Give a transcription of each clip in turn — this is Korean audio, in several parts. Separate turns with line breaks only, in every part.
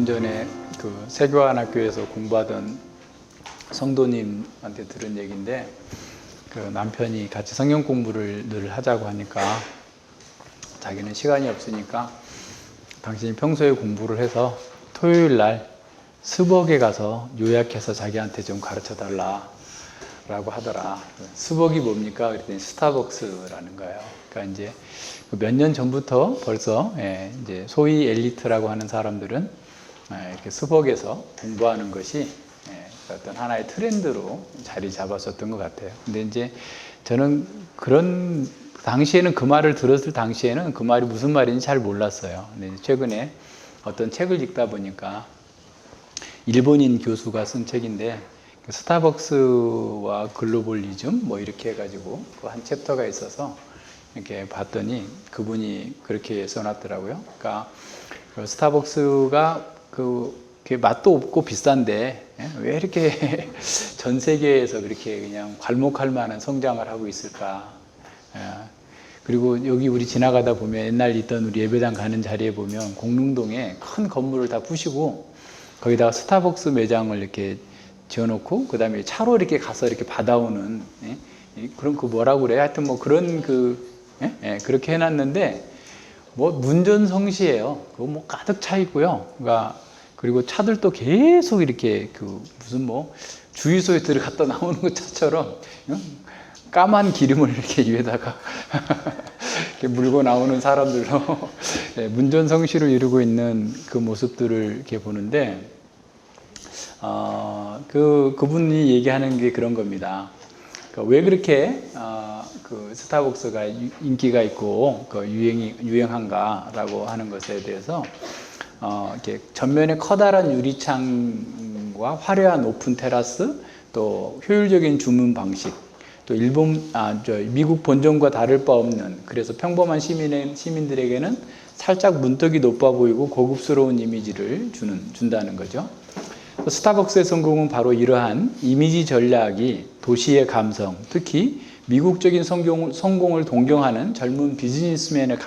전에 그 세교환학교에서 공부하던 성도님한테 들은 얘기인데, 그 남편이 같이 성경 공부를 늘 하자고 하니까 자기는 시간이 없으니까 당신이 평소에 공부를 해서 토요일 날 스벅에 가서 요약해서 자기한테 좀 가르쳐 달라 라고 하더라. 스벅이 뭡니까? 그랬더니 스타벅스라는 거예요. 그러니까 이제 몇 년 전부터 벌써 이제 소위 엘리트라고 하는 사람들은 이렇게 스벅에서 공부하는 것이 어떤 하나의 트렌드로 자리 잡았었던 것 같아요. 근데 이제 저는 그런 당시에는 그 말을 들었을 당시에는 그 말이 무슨 말인지 잘 몰랐어요. 근데 최근에 어떤 책을 읽다 보니까 일본인 교수가 쓴 책인데, 스타벅스와 글로벌리즘 뭐 이렇게 해가지고 그 한 챕터가 있어서 이렇게 봤더니 그분이 그렇게 써놨더라고요. 그러니까 그 스타벅스가 그 맛도 없고 비싼데 왜 이렇게 전 세계에서 그렇게 그냥 괄목할 만한 성장을 하고 있을까? 그리고 여기 우리 지나가다 보면 옛날 있던 우리 예배당 가는 자리에 보면 공릉동에 큰 건물을 다 부시고 거기다가 스타벅스 매장을 이렇게 지어놓고 그 다음에 차로 이렇게 가서 이렇게 받아오는 그런 그 뭐라고 그래? 하여튼 뭐 그런 그렇게 해놨는데 뭐 문전성시예요. 그거 뭐 가득 차 있고요. 그러니까 그리고 차들도 계속 이렇게 그 무슨 뭐 주유소에 들어갔다 나오는 것처럼 까만 기름을 이렇게 위에다가 이렇게 물고 나오는 사람들로 문전성시를 이루고 있는 그 모습들을 이렇게 보는데, 그분이 얘기하는 게 그런 겁니다. 그러니까 왜 그렇게 그 스타벅스가 인기가 있고 그 유행한가라고 하는 것에 대해서 이렇게 전면에 커다란 유리창과 화려한 오픈 테라스, 또 효율적인 주문 방식, 또 미국 본점과 다를 바 없는, 그래서 평범한 시민들에게는 살짝 문턱이 높아 보이고 고급스러운 이미지를 준다는 거죠. 스타벅스의 성공은 바로 이러한 이미지 전략이 도시의 감성, 특히 미국적인 성공을 동경하는 젊은 비즈니스맨의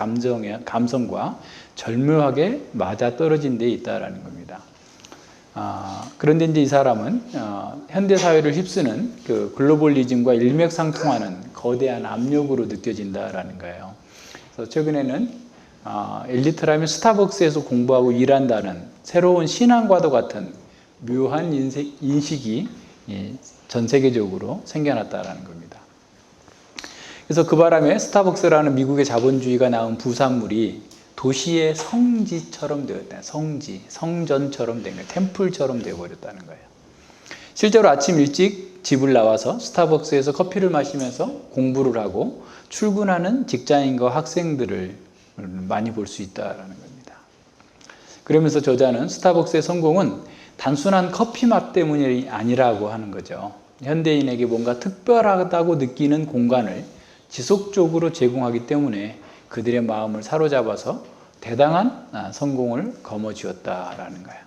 감성과 절묘하게 맞아떨어진 데 있다는 겁니다. 그런데 이제 이 사람은 현대 사회를 휩쓰는 그 글로벌리즘과 일맥상통하는 거대한 압력으로 느껴진다라는 거예요. 그래서 최근에는 엘리트라면 스타벅스에서 공부하고 일한다는 새로운 신앙과도 같은 묘한 인식이 전 세계적으로 생겨났다라는 겁니다. 그래서 그 바람에 스타벅스라는 미국의 자본주의가 낳은 부산물이 도시의 성지처럼 되었다. 성전처럼 된 거예요. 템플처럼 되어버렸다는 거예요. 실제로 아침 일찍 집을 나와서 스타벅스에서 커피를 마시면서 공부를 하고 출근하는 직장인과 학생들을 많이 볼 수 있다는 겁니다. 그러면서 저자는 스타벅스의 성공은 단순한 커피 맛 때문이 아니라고 하는 거죠. 현대인에게 뭔가 특별하다고 느끼는 공간을 지속적으로 제공하기 때문에 그들의 마음을 사로잡아서 대단한 성공을 거머쥐었다라는 거예요.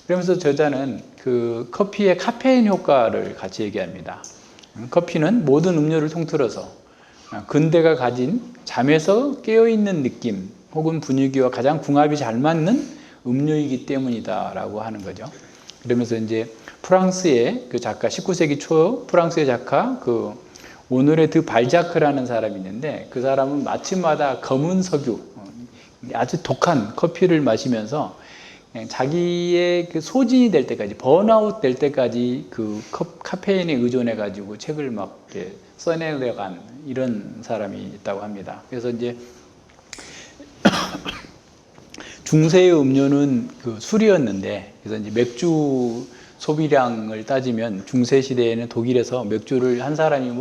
그러면서 저자는 그 커피의 카페인 효과를 같이 얘기합니다. 커피는 모든 음료를 통틀어서 근대가 가진 잠에서 깨어있는 느낌 혹은 분위기와 가장 궁합이 잘 맞는 음료이기 때문이다라고 하는 거죠. 그러면서 이제 프랑스의 그 작가, 19세기 초 프랑스의 작가 그 오노레 드 발자크라는 사람이 있는데, 그 사람은 아침마다 검은 석유, 아주 독한 커피를 마시면서 자기의 그 소진이 될 때까지, 번아웃 될 때까지 그 카페인에 의존해 가지고 책을 막 이렇게 써내려간 이런 사람이 있다고 합니다. 그래서 이제 중세의 음료는 그 술이었는데, 그래서 이제 맥주 소비량을 따지면 중세 시대에는 독일에서 맥주를 한 사람이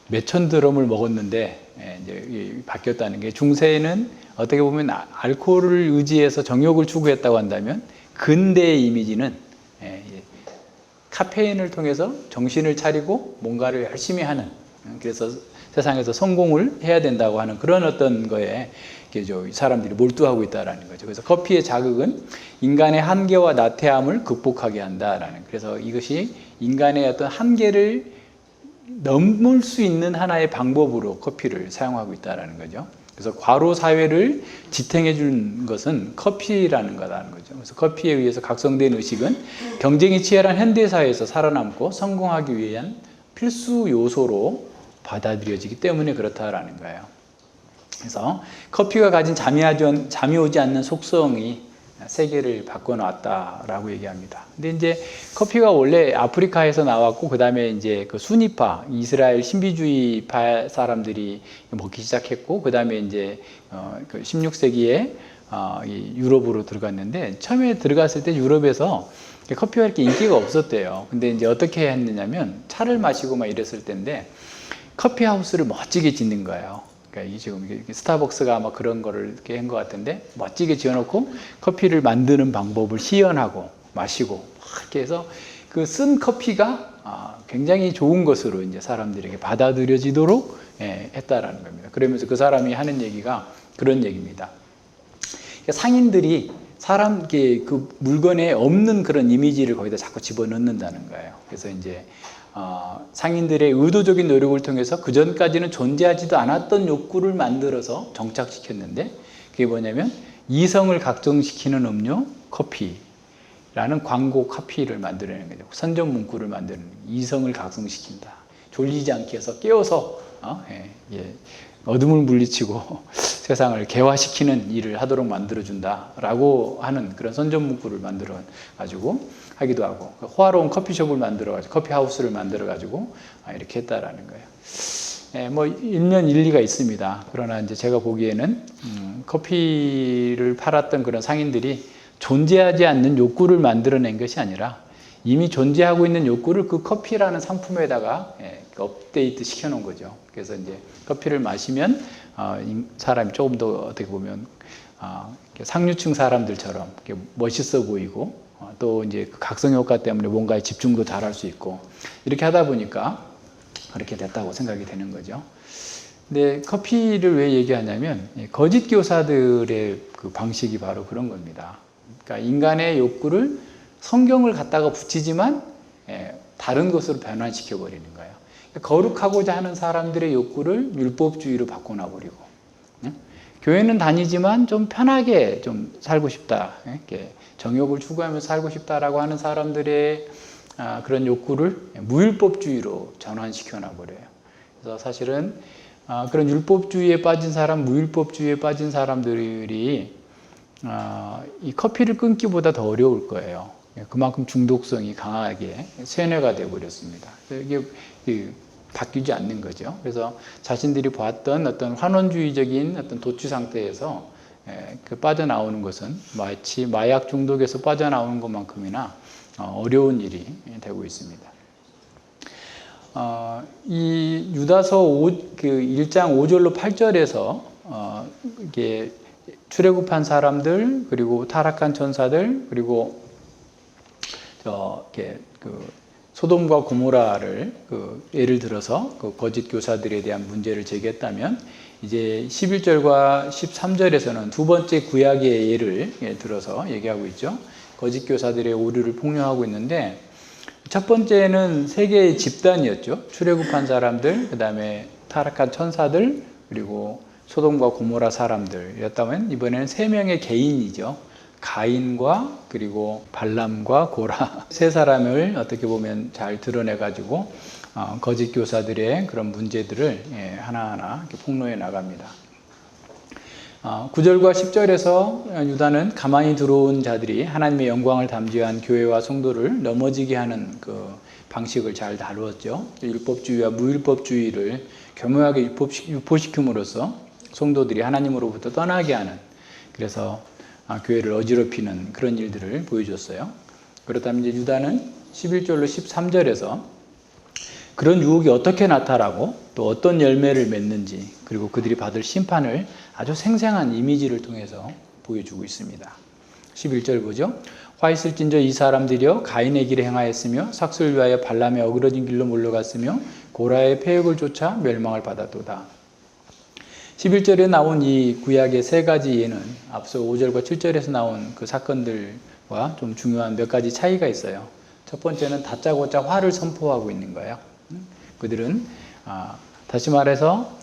몇천 드럼을 먹었는데 이제 바뀌었다는 게, 중세에는 어떻게 보면 알코올을 의지해서 정욕을 추구했다고 한다면, 근대의 이미지는 카페인을 통해서 정신을 차리고 뭔가를 열심히 하는, 그래서 세상에서 성공을 해야 된다고 하는 그런 어떤 거에 사람들이 몰두하고 있다는 거죠. 그래서 커피의 자극은 인간의 한계와 나태함을 극복하게 한다라는, 그래서 이것이 인간의 어떤 한계를 넘을 수 있는 하나의 방법으로 커피를 사용하고 있다는 거죠. 그래서 과로 사회를 지탱해 준 것은 커피라는 거라는 거죠. 그래서 커피에 의해서 각성된 의식은 경쟁이 치열한 현대 사회에서 살아남고 성공하기 위한 필수 요소로 받아들여지기 때문에 그렇다라는 거예요. 그래서 커피가 가진 잠이 오지 않는 속성이 세계를 바꿔놨다라고 얘기합니다. 근데 이제 커피가 원래 아프리카에서 나왔고, 그 다음에 이제 그 수니파, 이스라엘 신비주의파 사람들이 먹기 시작했고, 그 다음에 이제 그 16세기에 유럽으로 들어갔는데, 처음에 들어갔을 때 유럽에서 커피가 이렇게 인기가 없었대요. 근데 이제 어떻게 했느냐면 차를 마시고 막 이랬을 때인데 커피 하우스를 멋지게 짓는 거예요. 그러니까 이 지금 스타벅스가 아마 그런 거를 이렇게 한 것 같은데, 멋지게 지어놓고 커피를 만드는 방법을 시연하고 마시고 이렇게 해서 그 쓴 커피가 굉장히 좋은 것으로 이제 사람들에게 받아들여지도록 했다라는 겁니다. 그러면서 그 사람이 하는 얘기가 그런 얘기입니다. 상인들이 그 물건에 없는 그런 이미지를 거기다 자꾸 집어넣는다는 거예요. 그래서 이제 상인들의 의도적인 노력을 통해서 그 전까지는 존재하지도 않았던 욕구를 만들어서 정착시켰는데, 그게 뭐냐면 이성을 각성시키는 음료 커피라는 광고 카피를 만들어내는 거죠. 선전 문구를 만드는, 이성을 각성시킨다, 졸리지 않게 해서 깨워서 어둠을 물리치고 세상을 개화시키는 일을 하도록 만들어준다라고 하는 그런 선전 문구를 만들어 가지고 하기도 하고, 호화로운 커피숍을 만들어가지고, 커피하우스를 만들어가지고 이렇게 했다라는 거예요. 뭐 일면 일리가 있습니다. 그러나 이제 제가 보기에는 커피를 팔았던 그런 상인들이 존재하지 않는 욕구를 만들어낸 것이 아니라 이미 존재하고 있는 욕구를 그 커피라는 상품에다가 업데이트 시켜놓은 거죠. 그래서 이제 커피를 마시면 사람이 조금 더 어떻게 보면 상류층 사람들처럼 멋있어 보이고, 또 이제 그 각성 효과 때문에 뭔가에 집중도 잘할 수 있고, 이렇게 하다 보니까 그렇게 됐다고 생각이 되는 거죠. 근데 커피를 왜 얘기하냐면 거짓 교사들의 그 방식이 바로 그런 겁니다. 그러니까 인간의 욕구를 성경을 갖다가 붙이지만 다른 것으로 변환시켜 버리는 거예요. 거룩하고자 하는 사람들의 욕구를 율법주의로 바꿔놔버리고, 교회는 다니지만 좀 편하게 좀 살고 싶다, 이렇게 정욕을 추구하면서 살고 싶다라고 하는 사람들의 그런 욕구를 무율법주의로 전환시켜 놔버려요. 그래서 사실은 그런 율법주의에 빠진 사람, 무율법주의에 빠진 사람들이 이 커피를 끊기보다 더 어려울 거예요. 그만큼 중독성이 강하게 세뇌가 되어버렸습니다. 이게 바뀌지 않는 거죠. 그래서 자신들이 봤던 어떤 환원주의적인 어떤 도취 상태에서 그 빠져나오는 것은 마치 마약 중독에서 빠져나오는 것만큼이나 어려운 일이 되고 있습니다. 이 유다서 1장 5절로 8절에서 이게 출애굽한 사람들, 그리고 타락한 천사들, 그리고 소돔과 고모라를 예를 들어서 그 거짓 교사들에 대한 문제를 제기했다면, 이제 11절과 13절에서는 두 번째 구약의 예를 들어서 얘기하고 있죠. 거짓 교사들의 오류를 폭로하고 있는데, 첫 번째는 세 개의 집단이었죠. 출애굽한 사람들, 그 다음에 타락한 천사들, 그리고 소돔과 고모라 사람들이었다면, 이번에는 세 명의 개인이죠. 가인과 그리고 발람과 고라, 세 사람을 어떻게 보면 잘 드러내 가지고 거짓 교사들의 그런 문제들을 하나하나 이렇게 폭로해 나갑니다. 9절과 10절에서 유다는 가만히 들어온 자들이 하나님의 영광을 담지한 교회와 성도를 넘어지게 하는 그 방식을 잘 다루었죠. 율법주의와 무율법주의를 교묘하게 유포시킴으로써 성도들이 하나님으로부터 떠나게 하는, 그래서 교회를 어지럽히는 그런 일들을 보여줬어요. 그렇다면 이제 유다는 11절로 13절에서 그런 유혹이 어떻게 나타나고 또 어떤 열매를 맺는지, 그리고 그들이 받을 심판을 아주 생생한 이미지를 통해서 보여주고 있습니다. 11절 보죠. 화 있을진저 이 사람들이여 가인의 길에 행하였으며 삭슬 위하여 발람의 어그러진 길로 몰려갔으며 고라의 폐역을 쫓아 멸망을 받았도다. 11절에 나온 이 구약의 세 가지 예는 앞서 5절과 7절에서 나온 그 사건들과 좀 중요한 몇 가지 차이가 있어요. 첫 번째는 다짜고짜 화를 선포하고 있는 거예요. 그들은 다시 말해서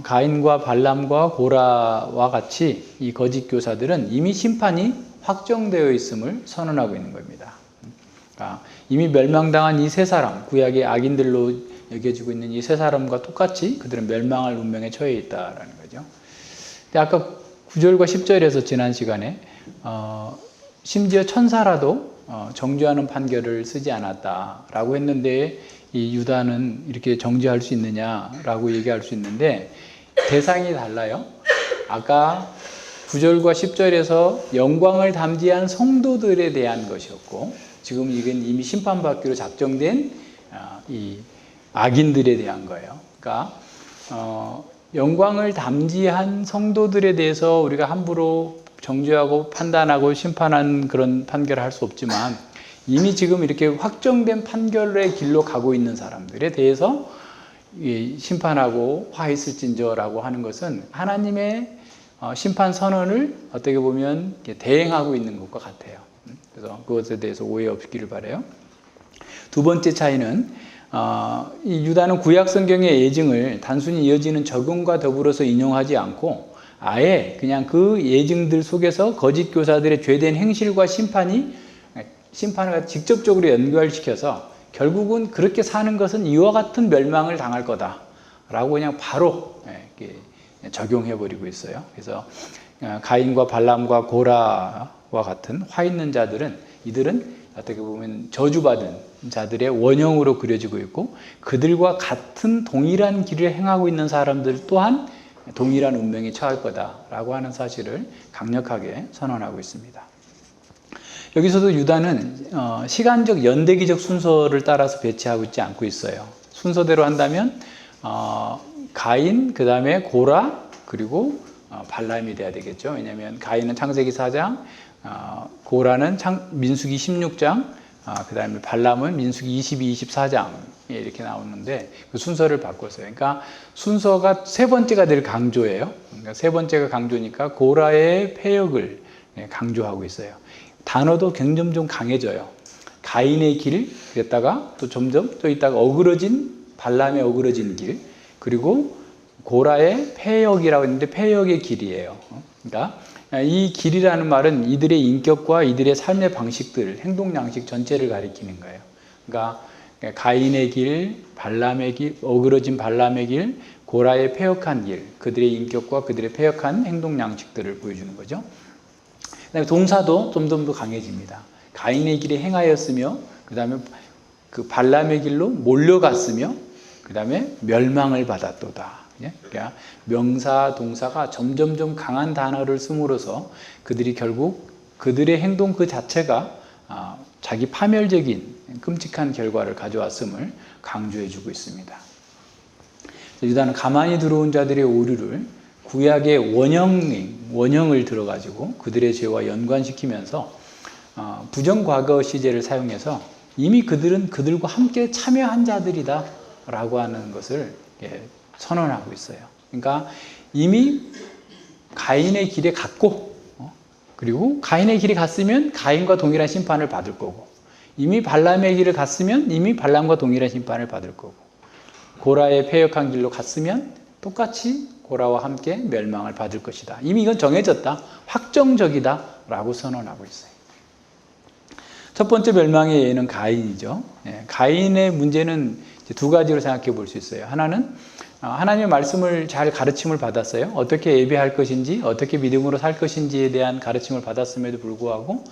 가인과 발람과 고라와 같이 이 거짓 교사들은 이미 심판이 확정되어 있음을 선언하고 있는 겁니다. 그러니까 이미 멸망당한 이 세 사람, 구약의 악인들로 여겨지고 있는 이 세 사람과 똑같이 그들은 멸망할 운명에 처해 있다라는 거죠. 근데 아까 9절과 10절에서 지난 시간에 심지어 천사라도 정죄하는 판결을 쓰지 않았다라고 했는데 이 유다는 이렇게 정죄할 수 있느냐라고 얘기할 수 있는데 대상이 달라요. 아까 9절과 10절에서 영광을 담지한 성도들에 대한 것이었고 지금 이건 이미 심판받기로 작정된 이 악인들에 대한 거예요. 그러니까 영광을 담지한 성도들에 대해서 우리가 함부로 정죄하고 판단하고 심판한 그런 판결을 할 수 없지만 이미 지금 이렇게 확정된 판결의 길로 가고 있는 사람들에 대해서 심판하고 화 있을진저라고 하는 것은 하나님의 심판 선언을 어떻게 보면 대행하고 있는 것과 같아요. 그래서 그것에 대해서 오해 없기를 바라요. 두 번째 차이는 이 유다는 구약 성경의 예증을 단순히 이어지는 적용과 더불어서 인용하지 않고 아예 그냥 그 예증들 속에서 거짓 교사들의 죄된 행실과 심판을 직접적으로 연결시켜서 결국은 그렇게 사는 것은 이와 같은 멸망을 당할 거다라고 그냥 바로 적용해버리고 있어요. 그래서 가인과 발람과 고라와 같은 화 있는 자들은 이들은 어떻게 보면 저주받은 자들의 원형으로 그려지고 있고 그들과 같은 동일한 길을 행하고 있는 사람들 또한 동일한 운명에 처할 거다라고 하는 사실을 강력하게 선언하고 있습니다. 여기서도 유다는 시간적 연대기적 순서를 따라서 배치하고 있지 않고 있어요. 순서대로 한다면 가인, 그 다음에 고라, 그리고 발람이 돼야 되겠죠. 왜냐하면 가인은 창세기 4장, 고라는 민수기 16장, 그 다음에 발람은 민수기 22, 24장에 이렇게 나오는데 그 순서를 바꿨어요. 그러니까 순서가 세 번째가 늘 강조예요. 그러니까 세 번째가 강조니까 고라의 패역을 강조하고 있어요. 단어도 점점 좀 강해져요. 가인의 길, 그랬다가 또 점점 또 있다가 발람의 어그러진 길, 그리고 고라의 패역이라고 했는데 패역의 길이에요. 그러니까 이 길이라는 말은 이들의 인격과 이들의 삶의 방식들, 행동 양식 전체를 가리키는 거예요. 그러니까 가인의 길, 발람의 길, 어그러진 발람의 길, 고라의 패역한 길, 그들의 인격과 그들의 패역한 행동 양식들을 보여주는 거죠. 그다음에 동사도 점점 더 강해집니다. 가인의 길에 행하였으며, 그 다음에 그 발람의 길로 몰려갔으며, 그 다음에 멸망을 받았도다. 그러니까 명사, 동사가 점점 강한 단어를 씀으로써 그들이 결국 그들의 행동 그 자체가 자기 파멸적인 끔찍한 결과를 가져왔음을 강조해주고 있습니다. 유다는 가만히 들어온 자들의 오류를 구약의 원형을 들어가지고 그들의 죄와 연관시키면서 부정과거 시제를 사용해서 이미 그들은 그들과 함께 참여한 자들이다 라고 하는 것을 선언하고 있어요. 그러니까 이미 가인의 길에 갔고 그리고 가인의 길에 갔으면 가인과 동일한 심판을 받을 거고 이미 발람의 길을 갔으면 이미 발람과 동일한 심판을 받을 거고 고라의 패역한 길로 갔으면 똑같이 고라와 함께 멸망을 받을 것이다. 이미 이건 정해졌다. 확정적이다 라고 선언하고 있어요. 첫 번째 멸망의 예는 가인이죠. 가인의 문제는 두 가지로 생각해 볼 수 있어요. 하나는 하나님의 말씀을 잘 가르침을 받았어요. 어떻게 예배할 것인지, 어떻게 믿음으로 살 것인지에 대한 가르침을 받았음에도 불구하고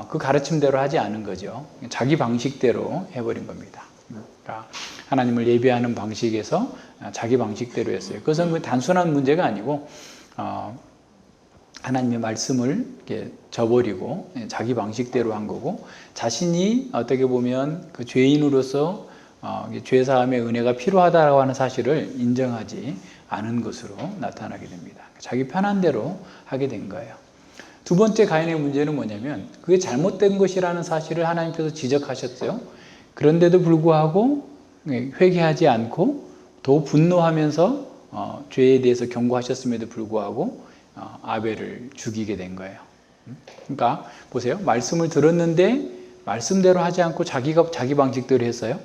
그 가르침대로 하지 않은 거죠. 자기 방식대로 해버린 겁니다. 그러니까 하나님을 예배하는 방식에서 자기 방식대로 했어요. 그것은 단순한 문제가 아니고 하나님의 말씀을 이렇게 저버리고 자기 방식대로 한 거고 자신이 어떻게 보면 그 죄인으로서 죄사함의 은혜가 필요하다고 하는 사실을 인정하지 않은 것으로 나타나게 됩니다. 자기 편한 대로 하게 된 거예요. 두 번째 가인의 문제는 뭐냐면 그게 잘못된 것이라는 사실을 하나님께서 지적하셨어요. 그런데도 불구하고 회개하지 않고 더 분노하면서 죄에 대해서 경고하셨음에도 불구하고 아벨을 죽이게 된 거예요. 그러니까 보세요. 말씀을 들었는데 말씀대로 하지 않고 자기 방식대로 했어요.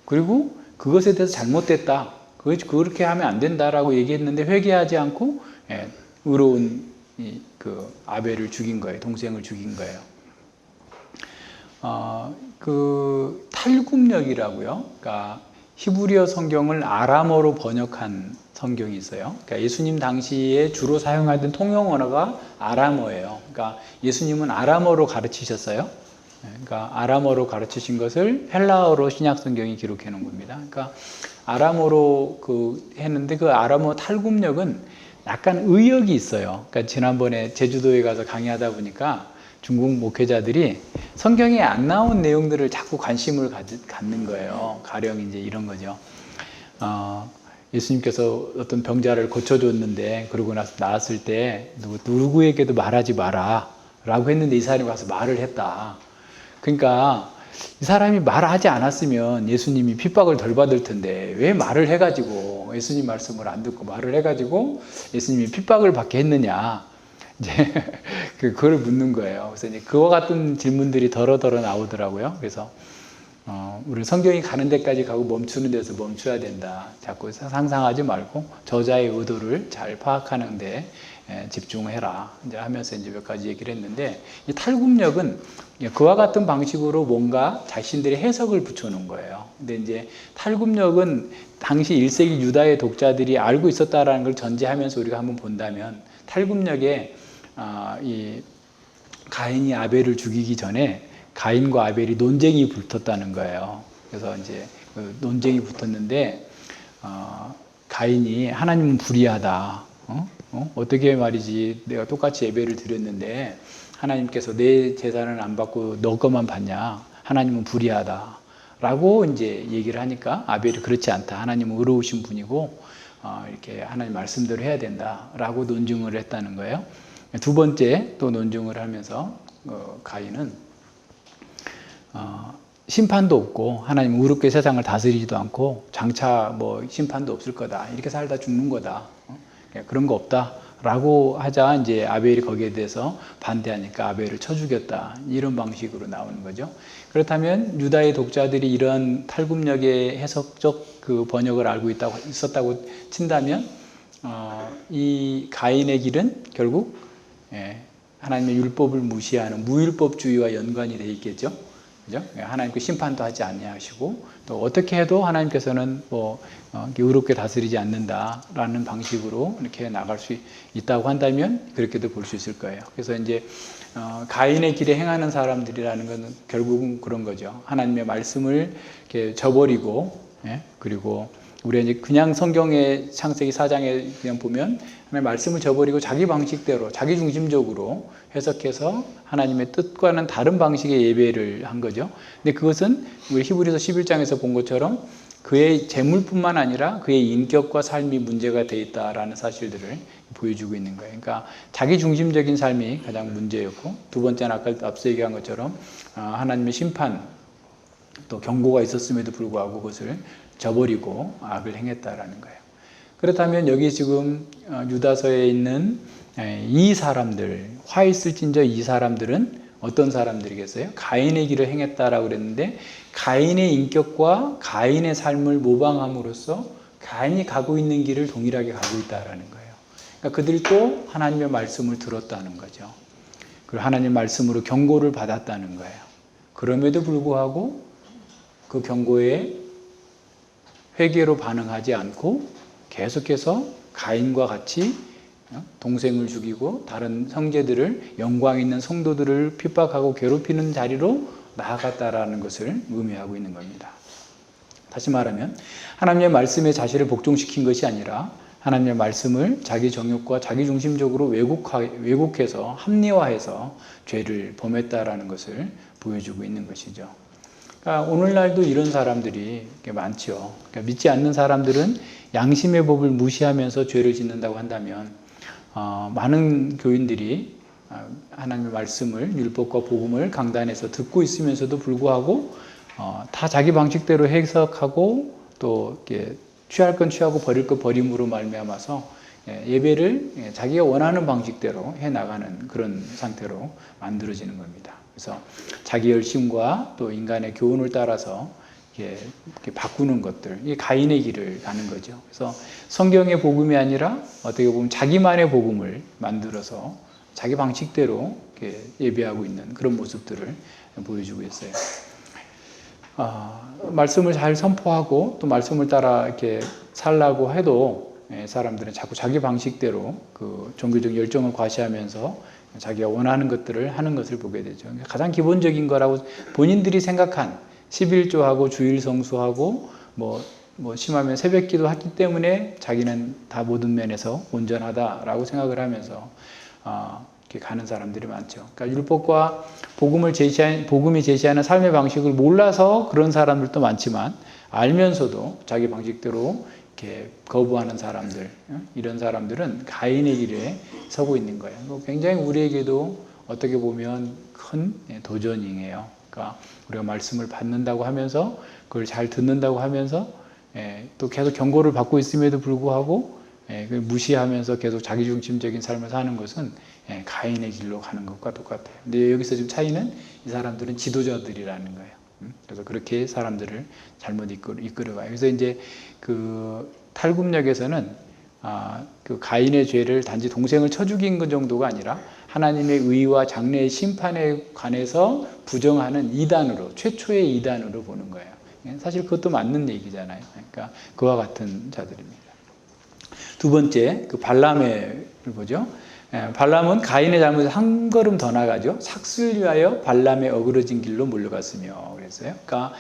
그리고 그것에 대해서 잘못됐다. 그렇게 하면 안 된다라고 얘기했는데 회개하지 않고 의로운 그 아벨을 죽인 거예요. 동생을 죽인 거예요. 그 탈굽력이라고요. 그러니까 히브리어 성경을 아람어로 번역한 성경이 있어요. 그러니까 예수님 당시에 주로 사용하던 통용 언어가 아람어예요. 그러니까 예수님은 아람어로 가르치셨어요. 그러니까 아람어로 가르치신 것을 헬라어로 신약 성경이 기록해 놓은 겁니다. 그러니까 아람어로 했는데 그 아람어 탈굽력은 약간 의역이 있어요. 그러니까 지난번에 제주도에 가서 강의하다 보니까 중국 목회자들이 성경에 안 나온 내용들을 자꾸 관심을 갖는 거예요. 가령 이제 이런 거죠. 예수님께서 어떤 병자를 고쳐줬는데 그러고 나서 나았을 때 누구에게도 말하지 마라 라고 했는데 이 사람이 와서 말을 했다. 그러니까 이 사람이 말하지 않았으면 예수님이 핍박을 덜 받을 텐데 왜 말을 해가지고 예수님 말씀을 안 듣고 말을 해가지고 예수님이 핍박을 받게 했느냐. 이제 그걸 묻는 거예요. 그래서 이제 그와 같은 질문들이 더러더러 나오더라고요. 그래서 우리 성경이 가는 데까지 가고 멈추는 데서 멈춰야 된다. 자꾸 상상하지 말고 저자의 의도를 잘 파악하는 데 집중해라. 이제 하면서 이제 몇 가지 얘기를 했는데 이 탈굽력은 그와 같은 방식으로 뭔가 자신들의 해석을 붙여놓은 거예요. 근데 이제 탈굽력은 당시 1세기 유다의 독자들이 알고 있었다라는 걸 전제하면서 우리가 한번 본다면 탈굽력에 이 가인이 아벨을 죽이기 전에 가인과 아벨이 논쟁이 붙었다는 거예요. 그래서 이제 그 논쟁이 붙었는데 가인이 하나님은 불의하다. 어떻게 말이지 내가 똑같이 예배를 드렸는데 하나님께서 내 제사는 안 받고 너 것만 받냐. 하나님은 불의하다. 라고 이제 얘기를 하니까 아벨이 그렇지 않다. 하나님은 의로우신 분이고 이렇게 하나님 말씀대로 해야 된다. 라고 논증을 했다는 거예요. 두 번째 또 논증을 하면서 가인은 심판도 없고 하나님 의롭게 세상을 다스리지도 않고 장차 뭐 심판도 없을 거다. 이렇게 살다 죽는 거다. 그런 거 없다. 라고 하자 이제 아벨이 거기에 대해서 반대하니까 아벨을 쳐 죽였다. 이런 방식으로 나오는 거죠. 그렇다면 유다의 독자들이 이런 탈굽력의 해석적 그 번역을 알고 있었다고 친다면 이 가인의 길은 결국 하나님의 율법을 무시하는 무율법주의와 연관이 되어 있겠죠. 그죠? 하나님께 심판도 하지 아니하시고 또 어떻게 해도 하나님께서는 뭐 의롭게 다스리지 않는다라는 방식으로 이렇게 나갈 수 있다고 한다면 그렇게도 볼 수 있을 거예요. 그래서 이제 가인의 길에 행하는 사람들이라는 것은 결국은 그런 거죠. 하나님의 말씀을 이렇게 저버리고 그리고 우리가 이제 그냥 성경의 창세기 4장에 그냥 보면 하나님의 말씀을 저버리고 자기 방식대로 자기 중심적으로 해석해서 하나님의 뜻과는 다른 방식의 예배를 한 거죠. 근데 그것은 우리 히브리서 11장에서 본 것처럼 그의 재물뿐만 아니라 그의 인격과 삶이 문제가 되어 있다라는 사실들을 보여주고 있는 거예요. 그러니까 자기 중심적인 삶이 가장 문제였고 두 번째는 아까 앞서 얘기한 것처럼 하나님의 심판 또 경고가 있었음에도 불구하고 그것을 저버리고 악을 행했다라는 거예요. 그렇다면 여기 지금 유다서에 있는 이 사람들, 화 있을진저 이 사람들은 어떤 사람들이겠어요? 가인의 길을 행했다라고 그랬는데 가인의 인격과 가인의 삶을 모방함으로써 가인이 가고 있는 길을 동일하게 가고 있다라는 거예요. 그러니까 그들도 하나님의 말씀을 들었다는 거죠. 그리고 하나님의 말씀으로 경고를 받았다는 거예요. 그럼에도 불구하고 그 경고에 회개로 반응하지 않고 계속해서 가인과 같이 동생을 죽이고 다른 형제들을 영광 있는 성도들을 핍박하고 괴롭히는 자리로 나아갔다라는 것을 의미하고 있는 겁니다. 다시 말하면 하나님의 말씀에 자신을 복종시킨 것이 아니라 하나님의 말씀을 자기 정욕과 자기 중심적으로 왜곡해서 합리화해서 죄를 범했다라는 것을 보여주고 있는 것이죠. 그러니까 오늘날도 이런 사람들이 많죠. 그러니까 믿지 않는 사람들은 양심의 법을 무시하면서 죄를 짓는다고 한다면 많은 교인들이 하나님의 말씀을 율법과 복음을 강단에서 듣고 있으면서도 불구하고 다 자기 방식대로 해석하고 또 이렇게 취할 건 취하고 버릴 건 버림으로 말미암아서 예배를 자기가 원하는 방식대로 해나가는 그런 상태로 만들어지는 겁니다. 그래서 자기 열심과 또 인간의 교훈을 따라서 이렇게 바꾸는 것들, 이게 가인의 길을 가는 거죠. 그래서 성경의 복음이 아니라 어떻게 보면 자기만의 복음을 만들어서 자기 방식대로 이렇게 예배하고 있는 그런 모습들을 보여주고 있어요. 말씀을 잘 선포하고 또 말씀을 따라 이렇게 살라고 해도 사람들은 자꾸 자기 방식대로 그 종교적 열정을 과시하면서 자기가 원하는 것들을 하는 것을 보게 되죠. 가장 기본적인 거라고 본인들이 생각한 11조하고 주일 성수하고 뭐 심하면 새벽기도 했기 때문에 자기는 다 모든 면에서 온전하다라고 생각을 하면서 이렇게 가는 사람들이 많죠. 그러니까 율법과 복음이 제시하는 삶의 방식을 몰라서 그런 사람들도 많지만 알면서도 자기 방식대로 이렇게 거부하는 사람들, 이런 사람들은 가인의 길에 서고 있는 거예요. 굉장히 우리에게도 어떻게 보면 큰 도전이에요. 그러니까 우리가 말씀을 받는다고 하면서 그걸 잘 듣는다고 하면서 또 계속 경고를 받고 있음에도 불구하고 무시하면서 계속 자기중심적인 삶을 사는 것은 가인의 길로 가는 것과 똑같아요. 근데 여기서 지금 차이는 이 사람들은 지도자들이라는 거예요. 그래서 그렇게 사람들을 잘못 이끌어가요. 그래서 이제 그 탈굽역에서는 그 가인의 죄를 단지 동생을 쳐 죽인 것 정도가 아니라 하나님의 의와 장래의 심판에 관해서 부정하는 이단으로, 최초의 이단으로 보는 거예요. 사실 그것도 맞는 얘기잖아요. 그러니까 그와 같은 자들입니다. 두 번째, 그 발람을 보죠. 발람은 가인의 잘못을 한 걸음 더 나가죠. 삭슬 위하여 발람의 어그러진 길로 몰려갔으며 그랬어요. 그러니까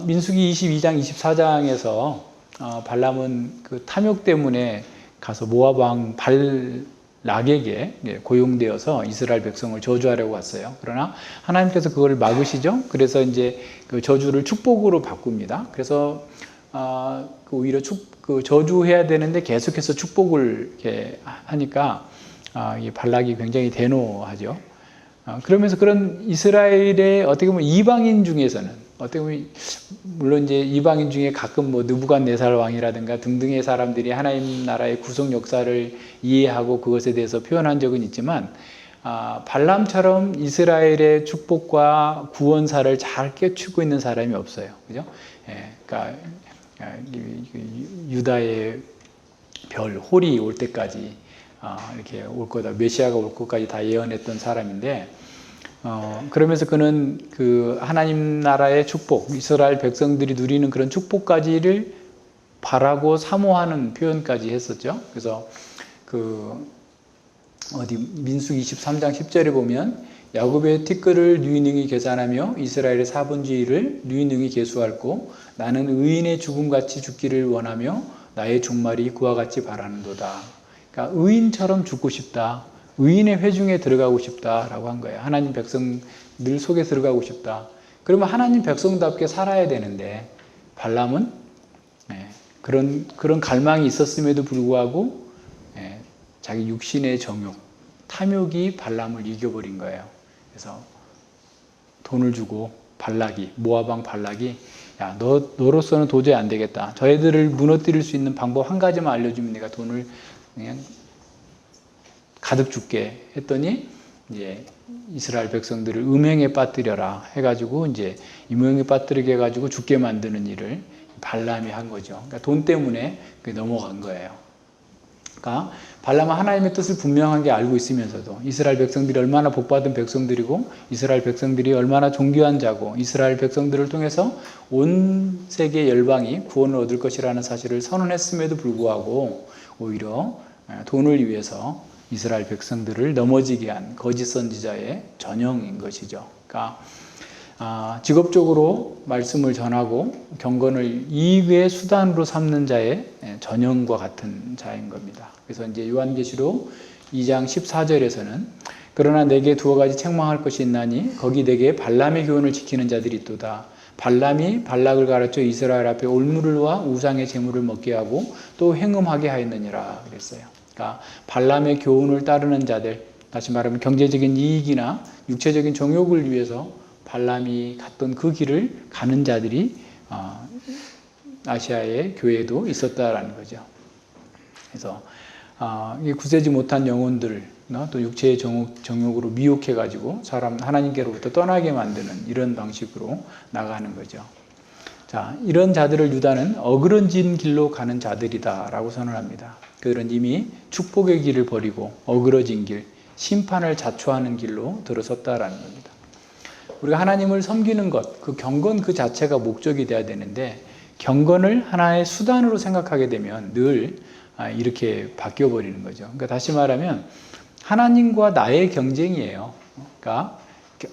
민수기 22장, 24장에서 발람은 그 탐욕 때문에 가서 모압 왕 발락에게 고용되어서 이스라엘 백성을 저주하려고 왔어요. 그러나 하나님께서 그걸 막으시죠. 그래서 이제 그 저주를 축복으로 바꿉니다. 그래서 오히려 그 저주해야 되는데 계속해서 축복을 이렇게 하니까 이 발락이 굉장히 대노하죠. 그러면서 그런 이스라엘의 어떻게 보면 이방인 중에서는 어떻게 보면 물론 이제 이방인 중에 가끔 뭐 느부갓네살 왕이라든가 등등의 사람들이 하나님 나라의 구속 역사를 이해하고 그것에 대해서 표현한 적은 있지만 발람처럼 이스라엘의 축복과 구원사를 잘 깨추고 있는 사람이 없어요. 그죠? 그러니까 유다의 별 홀이 올 때까지 이렇게 올 거다, 메시아가 올 것까지 다 예언했던 사람인데, 그러면서 그는 그 하나님 나라의 축복, 이스라엘 백성들이 누리는 그런 축복까지를 바라고 사모하는 표현까지 했었죠. 그래서 그 민수기 23장 10절에 보면 야곱의 티끌을 누이능히 계산하며 이스라엘의 4분의 1을 누이능히 계수할고 나는 의인의 죽음같이 죽기를 원하며 나의 종말이 그와 같이 바라는도다. 그러니까 의인처럼 죽고 싶다. 의인의 회중에 들어가고 싶다라고 한 거예요. 하나님 백성들 속에 들어가고 싶다. 그러면 하나님 백성답게 살아야 되는데 발람은 그런 갈망이 있었음에도 불구하고 자기 육신의 정욕, 탐욕이 발람을 이겨버린 거예요. 그래서 돈을 주고 모압 왕 발락이 야, 너로서는 도저히 안 되겠다. 저 애들을 무너뜨릴 수 있는 방법 한 가지만 알려주면 내가 돈을 그냥 가득 줄게 했더니 이제 이스라엘 백성들을 음행에 빠뜨려라 해가지고 이제 음행에 빠뜨리게 해가지고 죽게 만드는 일을 발람이 한 거죠. 그러니까 돈 때문에 넘어간 거예요. 그러니까 발람은 하나님의 뜻을 분명하게 알고 있으면서도 이스라엘 백성들이 얼마나 복받은 백성들이고 이스라엘 백성들이 얼마나 존귀한 자고 이스라엘 백성들을 통해서 온 세계 열방이 구원을 얻을 것이라는 사실을 선언했음에도 불구하고 오히려 돈을 위해서 이스라엘 백성들을 넘어지게 한 거짓 선지자의 전형인 것이죠. 그러니까 직업적으로 말씀을 전하고 경건을 이익의 수단으로 삼는 자의 전형과 같은 자인 겁니다. 그래서 이제 요한계시록 2장 14절에서는 그러나 내게 두어 가지 책망할 것이 있나니 거기 내게 발람의 교훈을 지키는 자들이 있도다. 발람이 발락을 가르쳐 이스라엘 앞에 올무를과 우상의 제물을 먹게 하고 또 행음하게 하였느니라 그랬어요. 그러니까 발람의 교훈을 따르는 자들, 다시 말하면 경제적인 이익이나 육체적인 정욕을 위해서 발람이 갔던 그 길을 가는 자들이 아시아의 교회에도 있었다라는 거죠. 그래서 구세지 못한 영혼들, 또 육체의 정욕으로 미혹해가지고 사람 하나님께로부터 떠나게 만드는 이런 방식으로 나가는 거죠. 자, 이런 자들을 유다는 어그러진 길로 가는 자들이다라고 선언합니다. 그들은 이미 축복의 길을 버리고 어그러진 길, 심판을 자초하는 길로 들어섰다라는 겁니다. 우리가 하나님을 섬기는 것, 그 경건 그 자체가 목적이 돼야 되는데 경건을 하나의 수단으로 생각하게 되면 늘 이렇게 바뀌어 버리는 거죠. 그러니까 다시 말하면 하나님과 나의 경쟁이에요. 그러니까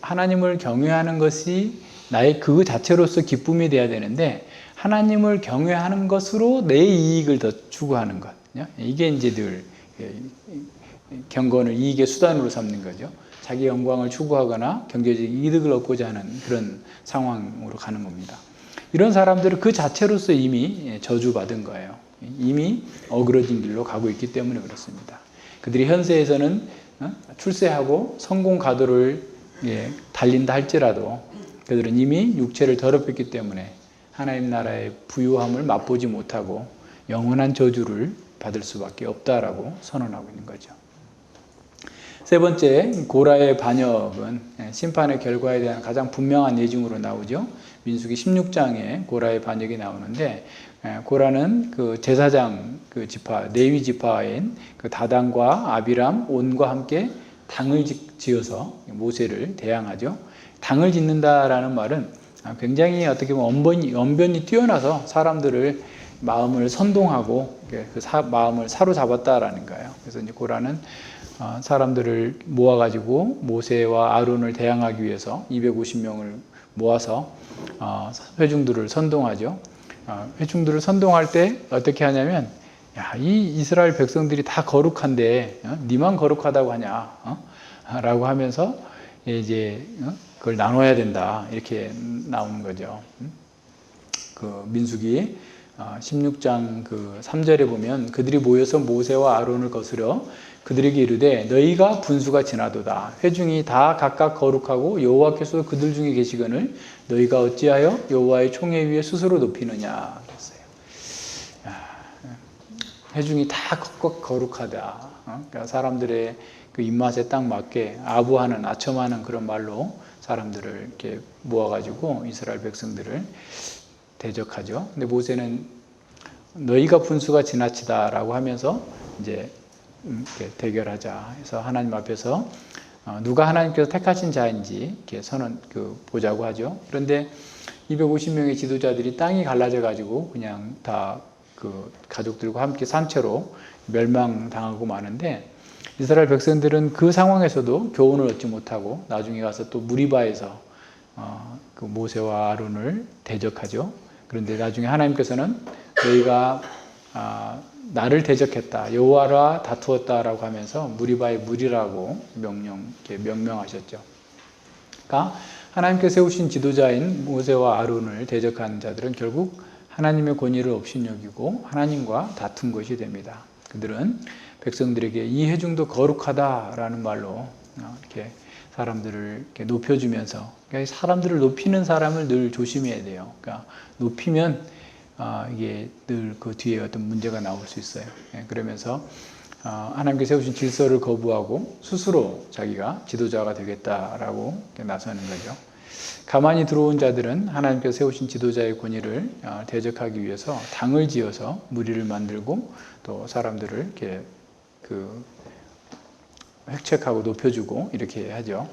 하나님을 경외하는 것이 나의 그 자체로서 기쁨이 돼야 되는데 하나님을 경외하는 것으로 내 이익을 더 추구하는 것. 이게 이제 늘 경건을 이익의 수단으로 삼는 거죠. 자기 영광을 추구하거나 경제적 이득을 얻고자 하는 그런 상황으로 가는 겁니다. 이런 사람들은 그 자체로서 이미 저주받은 거예요. 이미 어그러진 길로 가고 있기 때문에 그렇습니다. 그들이 현세에서는 출세하고 성공 가도를 달린다 할지라도 그들은 이미 육체를 더럽혔기 때문에 하나님 나라의 부유함을 맛보지 못하고 영원한 저주를 받을 수밖에 없다라고 선언하고 있는 거죠. 세 번째, 고라의 반역은 심판의 결과에 대한 가장 분명한 예증으로 나오죠. 민수기 16장에 고라의 반역이 나오는데 고라는 그 제사장 그 지파, 레위 지파인 그 다단과 아비람, 온과 함께 당을 지어서 모세를 대항하죠. 당을 짓는다라는 말은 굉장히 어떻게 보면 언변이 뛰어나서 사람들을 마음을 선동하고 그 마음을 사로잡았다라는 거예요. 그래서 이제 고라는 사람들을 모아가지고 모세와 아론을 대항하기 위해서 250명을 모아서 회중들을 선동하죠. 회중들을 선동할 때 어떻게 하냐면, 야, 이 이스라엘 백성들이 다 거룩한데 니만 거룩하다고 하냐? 라고 하면서 이제 그걸 나눠야 된다 이렇게 나오는 거죠. 그 민수기 16장 그 3절에 보면 그들이 모여서 모세와 아론을 거스려 그들에게 이르되 너희가 분수가 지나도다. 회중이 다 각각 거룩하고 여호와께서 그들 중에 계시거늘 너희가 어찌하여 여호와의 총회 위에 스스로 높이느냐 그랬어요. 회중이 다 거룩하다. 그러니까 사람들의 그 입맛에 딱 맞게 아부하는 아첨하는 그런 말로 사람들을 이렇게 모아가지고 이스라엘 백성들을 대적하죠. 근데 모세는 너희가 분수가 지나치다라고 하면서 이제 이렇게 대결하자 해서 하나님 앞에서 누가 하나님께서 택하신 자인지 이렇게 보자고 하죠. 그런데 250명의 지도자들이 땅이 갈라져 가지고 그냥 다 그 가족들과 함께 산채로 멸망당하고 마는데 이스라엘 백성들은 그 상황에서도 교훈을 얻지 못하고 나중에 가서 또 무리바에서 그 모세와 아론을 대적하죠. 그런데 나중에 하나님께서는 너희가 나를 대적했다, 여호와와 다투었다라고 하면서 무리바의 무리라고 명명하셨죠. 그러니까 하나님께서 세우신 지도자인 모세와 아론을 대적한 자들은 결국 하나님의 권위를 업신여기고 하나님과 다툰 것이 됩니다. 그들은 백성들에게 이 회중도 거룩하다라는 말로 이렇게 사람들을 이렇게 높여주면서, 그러니까 사람들을 높이는 사람을 늘 조심해야 돼요. 그러니까 높이면 이게 늘 그 뒤에 어떤 문제가 나올 수 있어요. 그러면서 하나님께 세우신 질서를 거부하고 스스로 자기가 지도자가 되겠다라고 나서는 거죠. 가만히 들어온 자들은 하나님께서 세우신 지도자의 권위를 대적하기 위해서 당을 지어서 무리를 만들고 또 사람들을 이렇게 획책하고 높여주고 이렇게 하죠.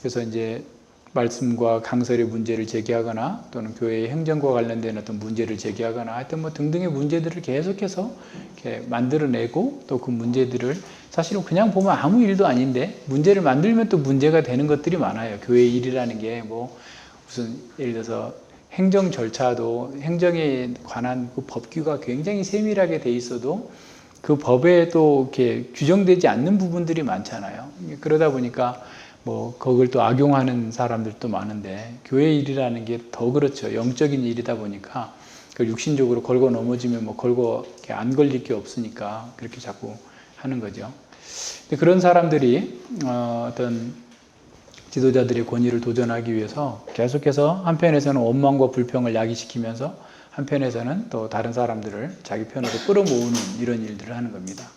그래서 이제 말씀과 강설의 문제를 제기하거나 또는 교회의 행정과 관련된 어떤 문제를 제기하거나 하여튼 뭐 등등의 문제들을 계속해서 이렇게 만들어내고 또 그 문제들을 사실은 그냥 보면 아무 일도 아닌데 문제를 만들면 또 문제가 되는 것들이 많아요. 교회 일이라는 게 뭐 무슨 예를 들어서 행정 절차도 행정에 관한 그 법규가 굉장히 세밀하게 돼 있어도 그 법에 또 이렇게 규정되지 않는 부분들이 많잖아요. 그러다 보니까 뭐 그걸 또 악용하는 사람들도 많은데 교회 일이라는 게 더 그렇죠. 영적인 일이다 보니까 그 육신적으로 걸고 넘어지면 뭐 걸고 이렇게 안 걸릴 게 없으니까 그렇게 자꾸 하는 거죠. 근데 그런 사람들이 어떤 지도자들의 권위를 도전하기 위해서 계속해서 한편에서는 원망과 불평을 야기시키면서 한편에서는 또 다른 사람들을 자기 편으로 끌어모으는 이런 일들을 하는 겁니다.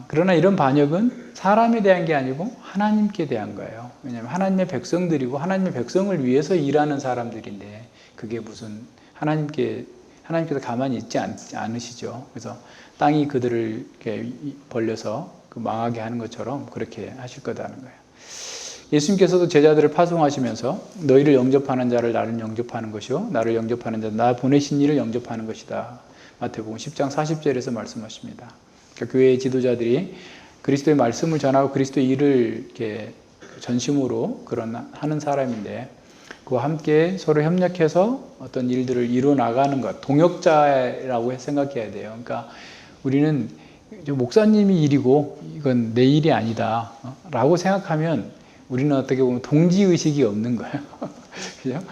그러나 이런 반역은 사람에 대한 게 아니고 하나님께 대한 거예요. 왜냐하면 하나님의 백성들이고 하나님의 백성을 위해서 일하는 사람들인데 그게 무슨 하나님께서 가만히 있지 않으시죠. 그래서 땅이 그들을 이렇게 벌려서 망하게 하는 것처럼 그렇게 하실 거다는 거예요. 예수님께서도 제자들을 파송하시면서 너희를 영접하는 자를 나를 영접하는 것이요 나를 영접하는 자는 나 보내신 이를 영접하는 것이다. 마태복음 10장 40절에서 말씀하십니다. 그러니까 교회의 지도자들이 그리스도의 말씀을 전하고 그리스도의 일을 이렇게 전심으로 하는 사람인데 그와 함께 서로 협력해서 어떤 일들을 이루어 나가는 것, 동역자라고 생각해야 돼요. 그러니까 우리는 목사님이 일이고 이건 내 일이 아니다 라고 생각하면 우리는 어떻게 보면 동지의식이 없는 거예요. 그죠?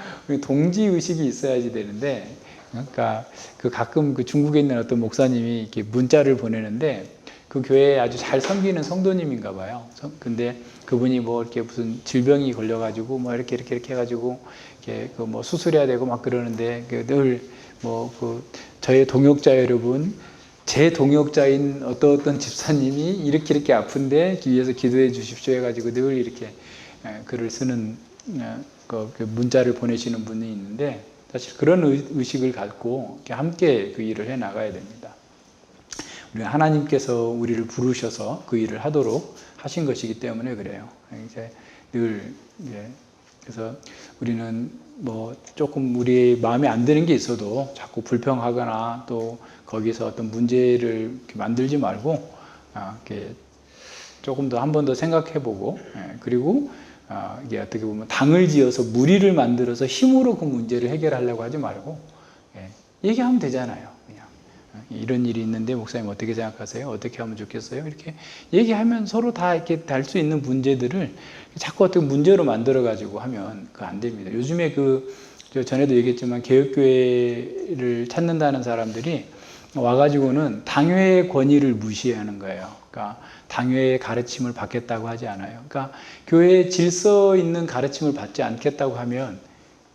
동지의식이 있어야지 되는데, 그러니까 가끔 중국에 있는 어떤 목사님이 이렇게 문자를 보내는데 그 교회에 아주 잘 섬기는 성도님인가 봐요. 근데 그분이 뭐 이렇게 무슨 질병이 걸려가지고 뭐 이렇게 해가지고 이렇게 뭐 수술해야 되고 막 그러는데 늘 뭐 저의 동역자 여러분, 제 동역자인 어떤 집사님이 이렇게 아픈데 위해서 기도해 주십시오 해가지고 늘 이렇게 글을 쓰는 문자를 보내시는 분이 있는데 사실 그런 의식을 갖고 함께 그 일을 해 나가야 됩니다. 우리 하나님께서 우리를 부르셔서 그 일을 하도록 하신 것이기 때문에 그래요. 이제 늘 그래서 우리는 뭐 조금 우리 마음에 안 드는 게 있어도 자꾸 불평하거나 또 거기서 어떤 문제를 만들지 말고 이렇게 조금 더 한 번 더 생각해보고 그리고 이게 어떻게 보면 당을 지어서 무리를 만들어서 힘으로 그 문제를 해결하려고 하지 말고 얘기하면 되잖아요. 그냥 이런 일이 있는데 목사님 어떻게 생각하세요? 어떻게 하면 좋겠어요? 이렇게 얘기하면 서로 다 이렇게 달 수 있는 문제들을 자꾸 어떻게 문제로 만들어 가지고 하면 그거 안 됩니다. 요즘에 전에도 얘기했지만 개혁교회를 찾는다는 사람들이 와가지고는 당회의 권위를 무시하는 거예요. 그러니까 당회의 가르침을 받겠다고 하지 않아요. 그러니까 교회에 질서 있는 가르침을 받지 않겠다고 하면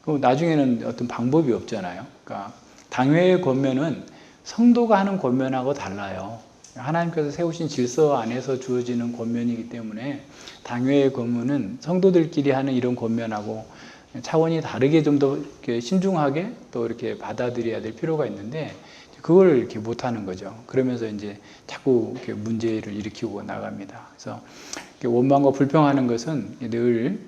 나중에는 어떤 방법이 없잖아요. 그러니까 당회의 권면은 성도가 하는 권면하고 달라요. 하나님께서 세우신 질서 안에서 주어지는 권면이기 때문에 당회의 권면은 성도들끼리 하는 이런 권면하고 차원이 다르게 좀 더 신중하게 또 이렇게 받아들여야 될 필요가 있는데 그걸 이렇게 못하는 거죠. 그러면서 이제 자꾸 이렇게 문제를 일으키고 나갑니다. 그래서 원망과 불평하는 것은 늘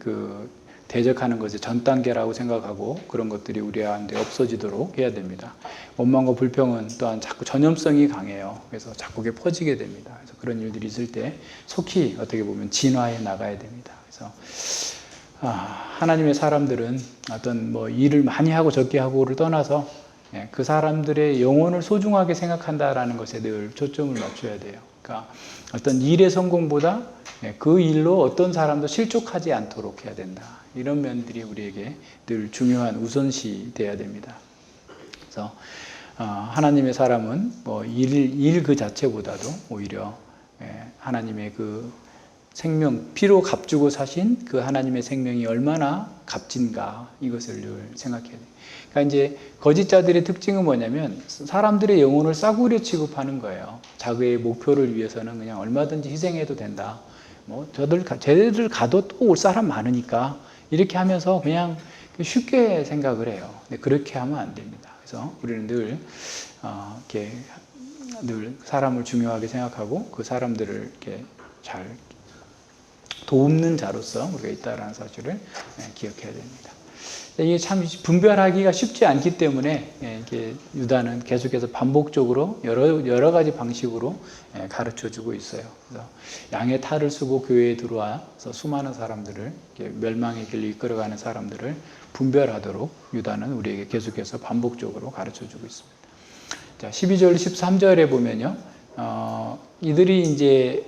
대적하는 것의 전 단계라고 생각하고 그런 것들이 우리한테 없어지도록 해야 됩니다. 원망과 불평은 또한 자꾸 전염성이 강해요. 그래서 자꾸 그게 퍼지게 됩니다. 그래서 그런 일들이 있을 때 속히 어떻게 보면 진화해 나가야 됩니다. 그래서 하나님의 사람들은 어떤 뭐 일을 많이 하고 적게 하고를 떠나서 그 사람들의 영혼을 소중하게 생각한다라는 것에 늘 초점을 맞춰야 돼요. 그러니까 어떤 일의 성공보다 그 일로 어떤 사람도 실족하지 않도록 해야 된다. 이런 면들이 우리에게 늘 중요한 우선시 돼야 됩니다. 그래서 하나님의 사람은 뭐 일 그 자체보다도 오히려 하나님의 그 생명, 피로 값주고 사신 그 하나님의 생명이 얼마나 값진가 이것을 늘 생각해야 돼요. 그러니까 이제 거짓자들의 특징은 뭐냐면 사람들의 영혼을 싸구려 취급하는 거예요. 자기의 목표를 위해서는 그냥 얼마든지 희생해도 된다. 뭐 쟤들 가도 또 올 사람 많으니까 이렇게 하면서 그냥 쉽게 생각을 해요. 근데 그렇게 하면 안 됩니다. 그래서 우리는 늘 사람을 중요하게 생각하고 그 사람들을 이렇게 잘 돕는 자로서 우리가 있다는 사실을 기억해야 됩니다. 이게 참 분별하기가 쉽지 않기 때문에 이게 유다는 계속해서 반복적으로 여러 가지 방식으로 가르쳐주고 있어요. 그래서 양의 탈을 쓰고 교회에 들어와서 수많은 사람들을 멸망의 길로 이끌어가는 사람들을 분별하도록 유다는 우리에게 계속해서 반복적으로 가르쳐주고 있습니다. 자, 12절, 13절에 보면요, 이들이 이제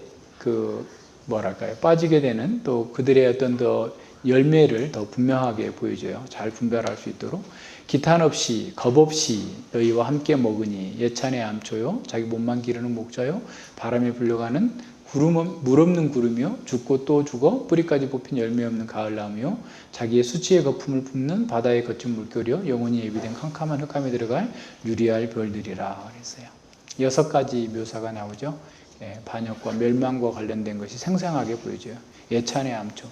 빠지게 되는 또 그들의 어떤 더 열매를 더 분명하게 보여줘요. 잘 분별할 수 있도록. 기탄 없이 겁 없이 너희와 함께 먹으니 예찬의 암초요 자기 몸만 기르는 목자요 바람에 불려가는 물 없는 구름이요 죽고 또 죽어 뿌리까지 뽑힌 열매 없는 가을나무요 자기의 수치의 거품을 뿜는 바다의 거친 물결이요 영원히 예비된 캄캄한 흑암에 들어갈 유리알 별들이라 그랬어요. 6가지 묘사가 나오죠. 반역과 멸망과 관련된 것이 생생하게 보여져요. 예찬의 암초.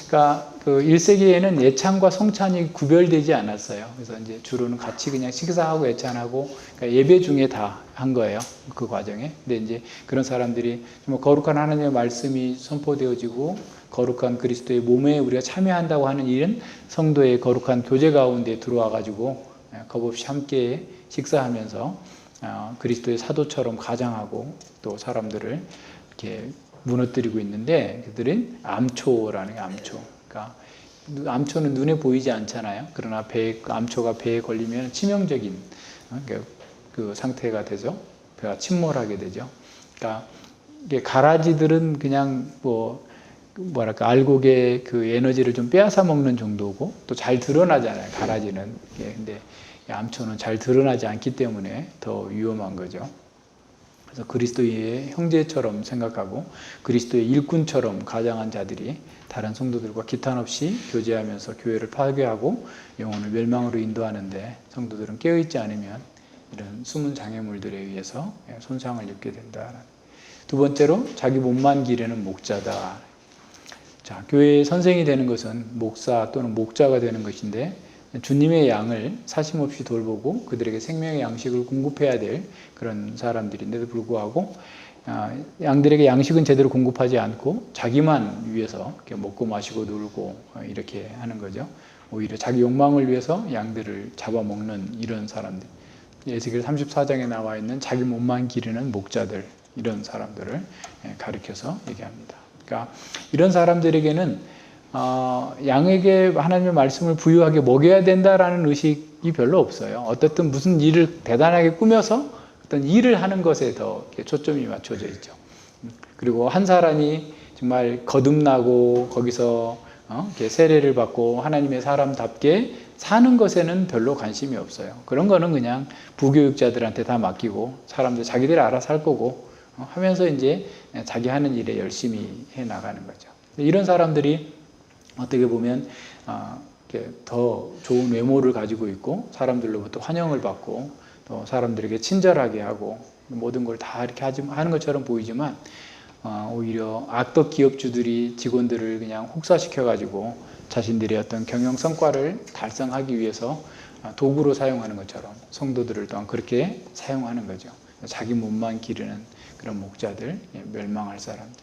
그러니까 그 1세기에는 예찬과 성찬이 구별되지 않았어요. 그래서 이제 주로는 같이 그냥 식사하고 예찬하고, 그러니까 예배 중에 다 한 거예요. 그 과정에. 근데 이제 그런 사람들이 정말 거룩한 하나님의 말씀이 선포되어지고 거룩한 그리스도의 몸에 우리가 참여한다고 하는 이런 성도의 거룩한 교제 가운데 들어와 가지고 겁없이 함께 식사하면서 그리스도의 사도처럼 가장하고 또 사람들을 이렇게 무너뜨리고 있는데, 그들은 암초라는 게 암초. 그러니까 암초는 눈에 보이지 않잖아요. 그러나 암초가 배에 걸리면 치명적인 그 상태가 되죠. 배가 침몰하게 되죠. 그러니까 이게 가라지들은 그냥 뭐랄까 알곡의 그 에너지를 좀 빼앗아 먹는 정도고, 또 잘 드러나잖아요. 가라지는. 근데 암초는 잘 드러나지 않기 때문에 더 위험한 거죠. 그래서 그리스도의 형제처럼 생각하고 그리스도의 일꾼처럼 가장한 자들이 다른 성도들과 기탄 없이 교제하면서 교회를 파괴하고 영혼을 멸망으로 인도하는데, 성도들은 깨어있지 않으면 이런 숨은 장애물들에 의해서 손상을 입게 된다. 두 번째로, 자기 몸만 기르는 목자다. 자, 교회의 선생이 되는 것은 목사 또는 목자가 되는 것인데, 주님의 양을 사심없이 돌보고 그들에게 생명의 양식을 공급해야 될 그런 사람들인데도 불구하고 양들에게 양식은 제대로 공급하지 않고 자기만 위해서 이렇게 먹고 마시고 놀고 이렇게 하는 거죠. 오히려 자기 욕망을 위해서 양들을 잡아먹는 이런 사람들. 에스겔 34장에 나와 있는 자기 몸만 기르는 목자들, 이런 사람들을 가리켜서 얘기합니다. 그러니까 이런 사람들에게는 양에게 하나님의 말씀을 부유하게 먹여야 된다라는 의식이 별로 없어요. 어떻든 무슨 일을 대단하게 꾸며서 어떤 일을 하는 것에 더 초점이 맞춰져 있죠. 그리고 한 사람이 정말 거듭나고 거기서 이렇게 세례를 받고 하나님의 사람답게 사는 것에는 별로 관심이 없어요. 그런 거는 그냥 부교육자들한테 다 맡기고 사람들 자기들이 알아서 할 거고 하면서 이제 자기 하는 일에 열심히 해 나가는 거죠. 이런 사람들이 어떻게 보면 더 좋은 외모를 가지고 있고 사람들로부터 환영을 받고 또 사람들에게 친절하게 하고 모든 걸 다 이렇게 하는 것처럼 보이지만 오히려 악덕 기업주들이 직원들을 그냥 혹사시켜 가지고 자신들의 어떤 경영 성과를 달성하기 위해서 도구로 사용하는 것처럼 성도들을 또한 그렇게 사용하는 거죠. 자기 몸만 기르는 그런 목자들, 멸망할 사람들.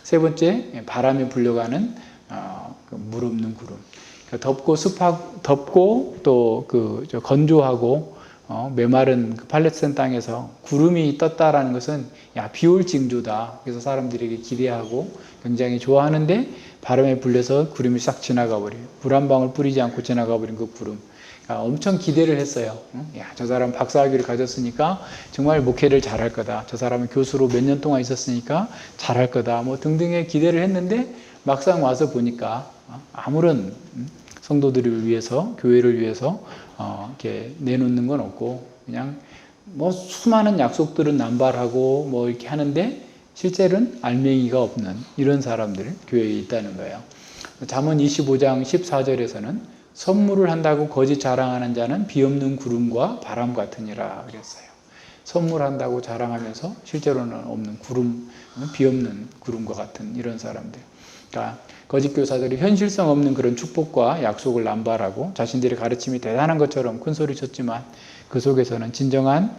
세 번째, 바람에 불려가는 물 없는 구름. 덥고 또 건조하고 메마른 그 팔레스타인 땅에서 구름이 떴다라는 것은 비 올 징조다. 그래서 사람들에게 기대하고 굉장히 좋아하는데 바람에 불려서 구름이 싹 지나가 버려요. 물 한 방울 뿌리지 않고 지나가 버린 그 구름. 엄청 기대를 했어요. 저 사람 박사학위를 가졌으니까 정말 목회를 잘할 거다. 저 사람은 교수로 몇 년 동안 있었으니까 잘할 거다. 뭐 등등의 기대를 했는데 막상 와서 보니까 아무런 성도들을 위해서, 교회를 위해서 이렇게 내놓는 건 없고 그냥 뭐 수많은 약속들은 남발하고 뭐 이렇게 하는데 실제로는 알맹이가 없는 이런 사람들 교회에 있다는 거예요. 잠언 25장 14절에서는 선물을 한다고 거짓 자랑하는 자는 비 없는 구름과 바람 같으니라 그랬어요. 선물한다고 자랑하면서 실제로는 없는 구름, 비 없는 구름과 같은 이런 사람들. 그러니까 거짓 교사들이 현실성 없는 그런 축복과 약속을 남발하고 자신들의 가르침이 대단한 것처럼 큰 소리 쳤지만 그 속에서는 진정한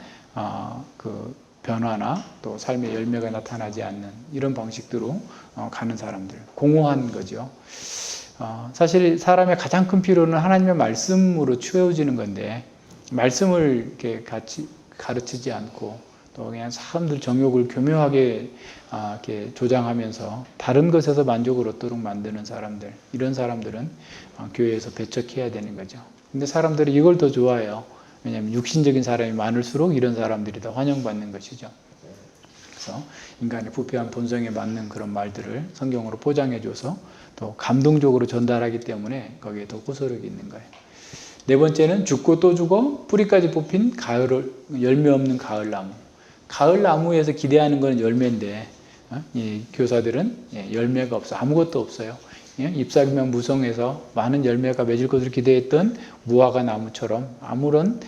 그 변화나 또 삶의 열매가 나타나지 않는 이런 방식대로 가는 사람들, 공허한 거죠. 사실 사람의 가장 큰 필요는 하나님의 말씀으로 채워지는 건데 말씀을 이렇게 같이 가르치지 않고 또 그냥 사람들 정욕을 교묘하게 이렇게 조장하면서 다른 것에서 만족을 얻도록 만드는 사람들, 이런 사람들은 교회에서 배척해야 되는 거죠. 근데 사람들이 이걸 더 좋아해요. 왜냐하면 육신적인 사람이 많을수록 이런 사람들이 더 환영받는 것이죠. 그래서 인간의 부패한 본성에 맞는 그런 말들을 성경으로 포장해줘서 또 감동적으로 전달하기 때문에 거기에 더 호소력이 있는 거예요. 네 번째는 죽고 또 죽어 뿌리까지 뽑힌 열매 없는 가을나무. 가을나무에서 기대하는 것은 열매인데 이 교사들은 열매가 없어, 아무것도 없어요. 잎사귀만 무성해서 많은 열매가 맺을 것을 기대했던 무화과 나무처럼 아무런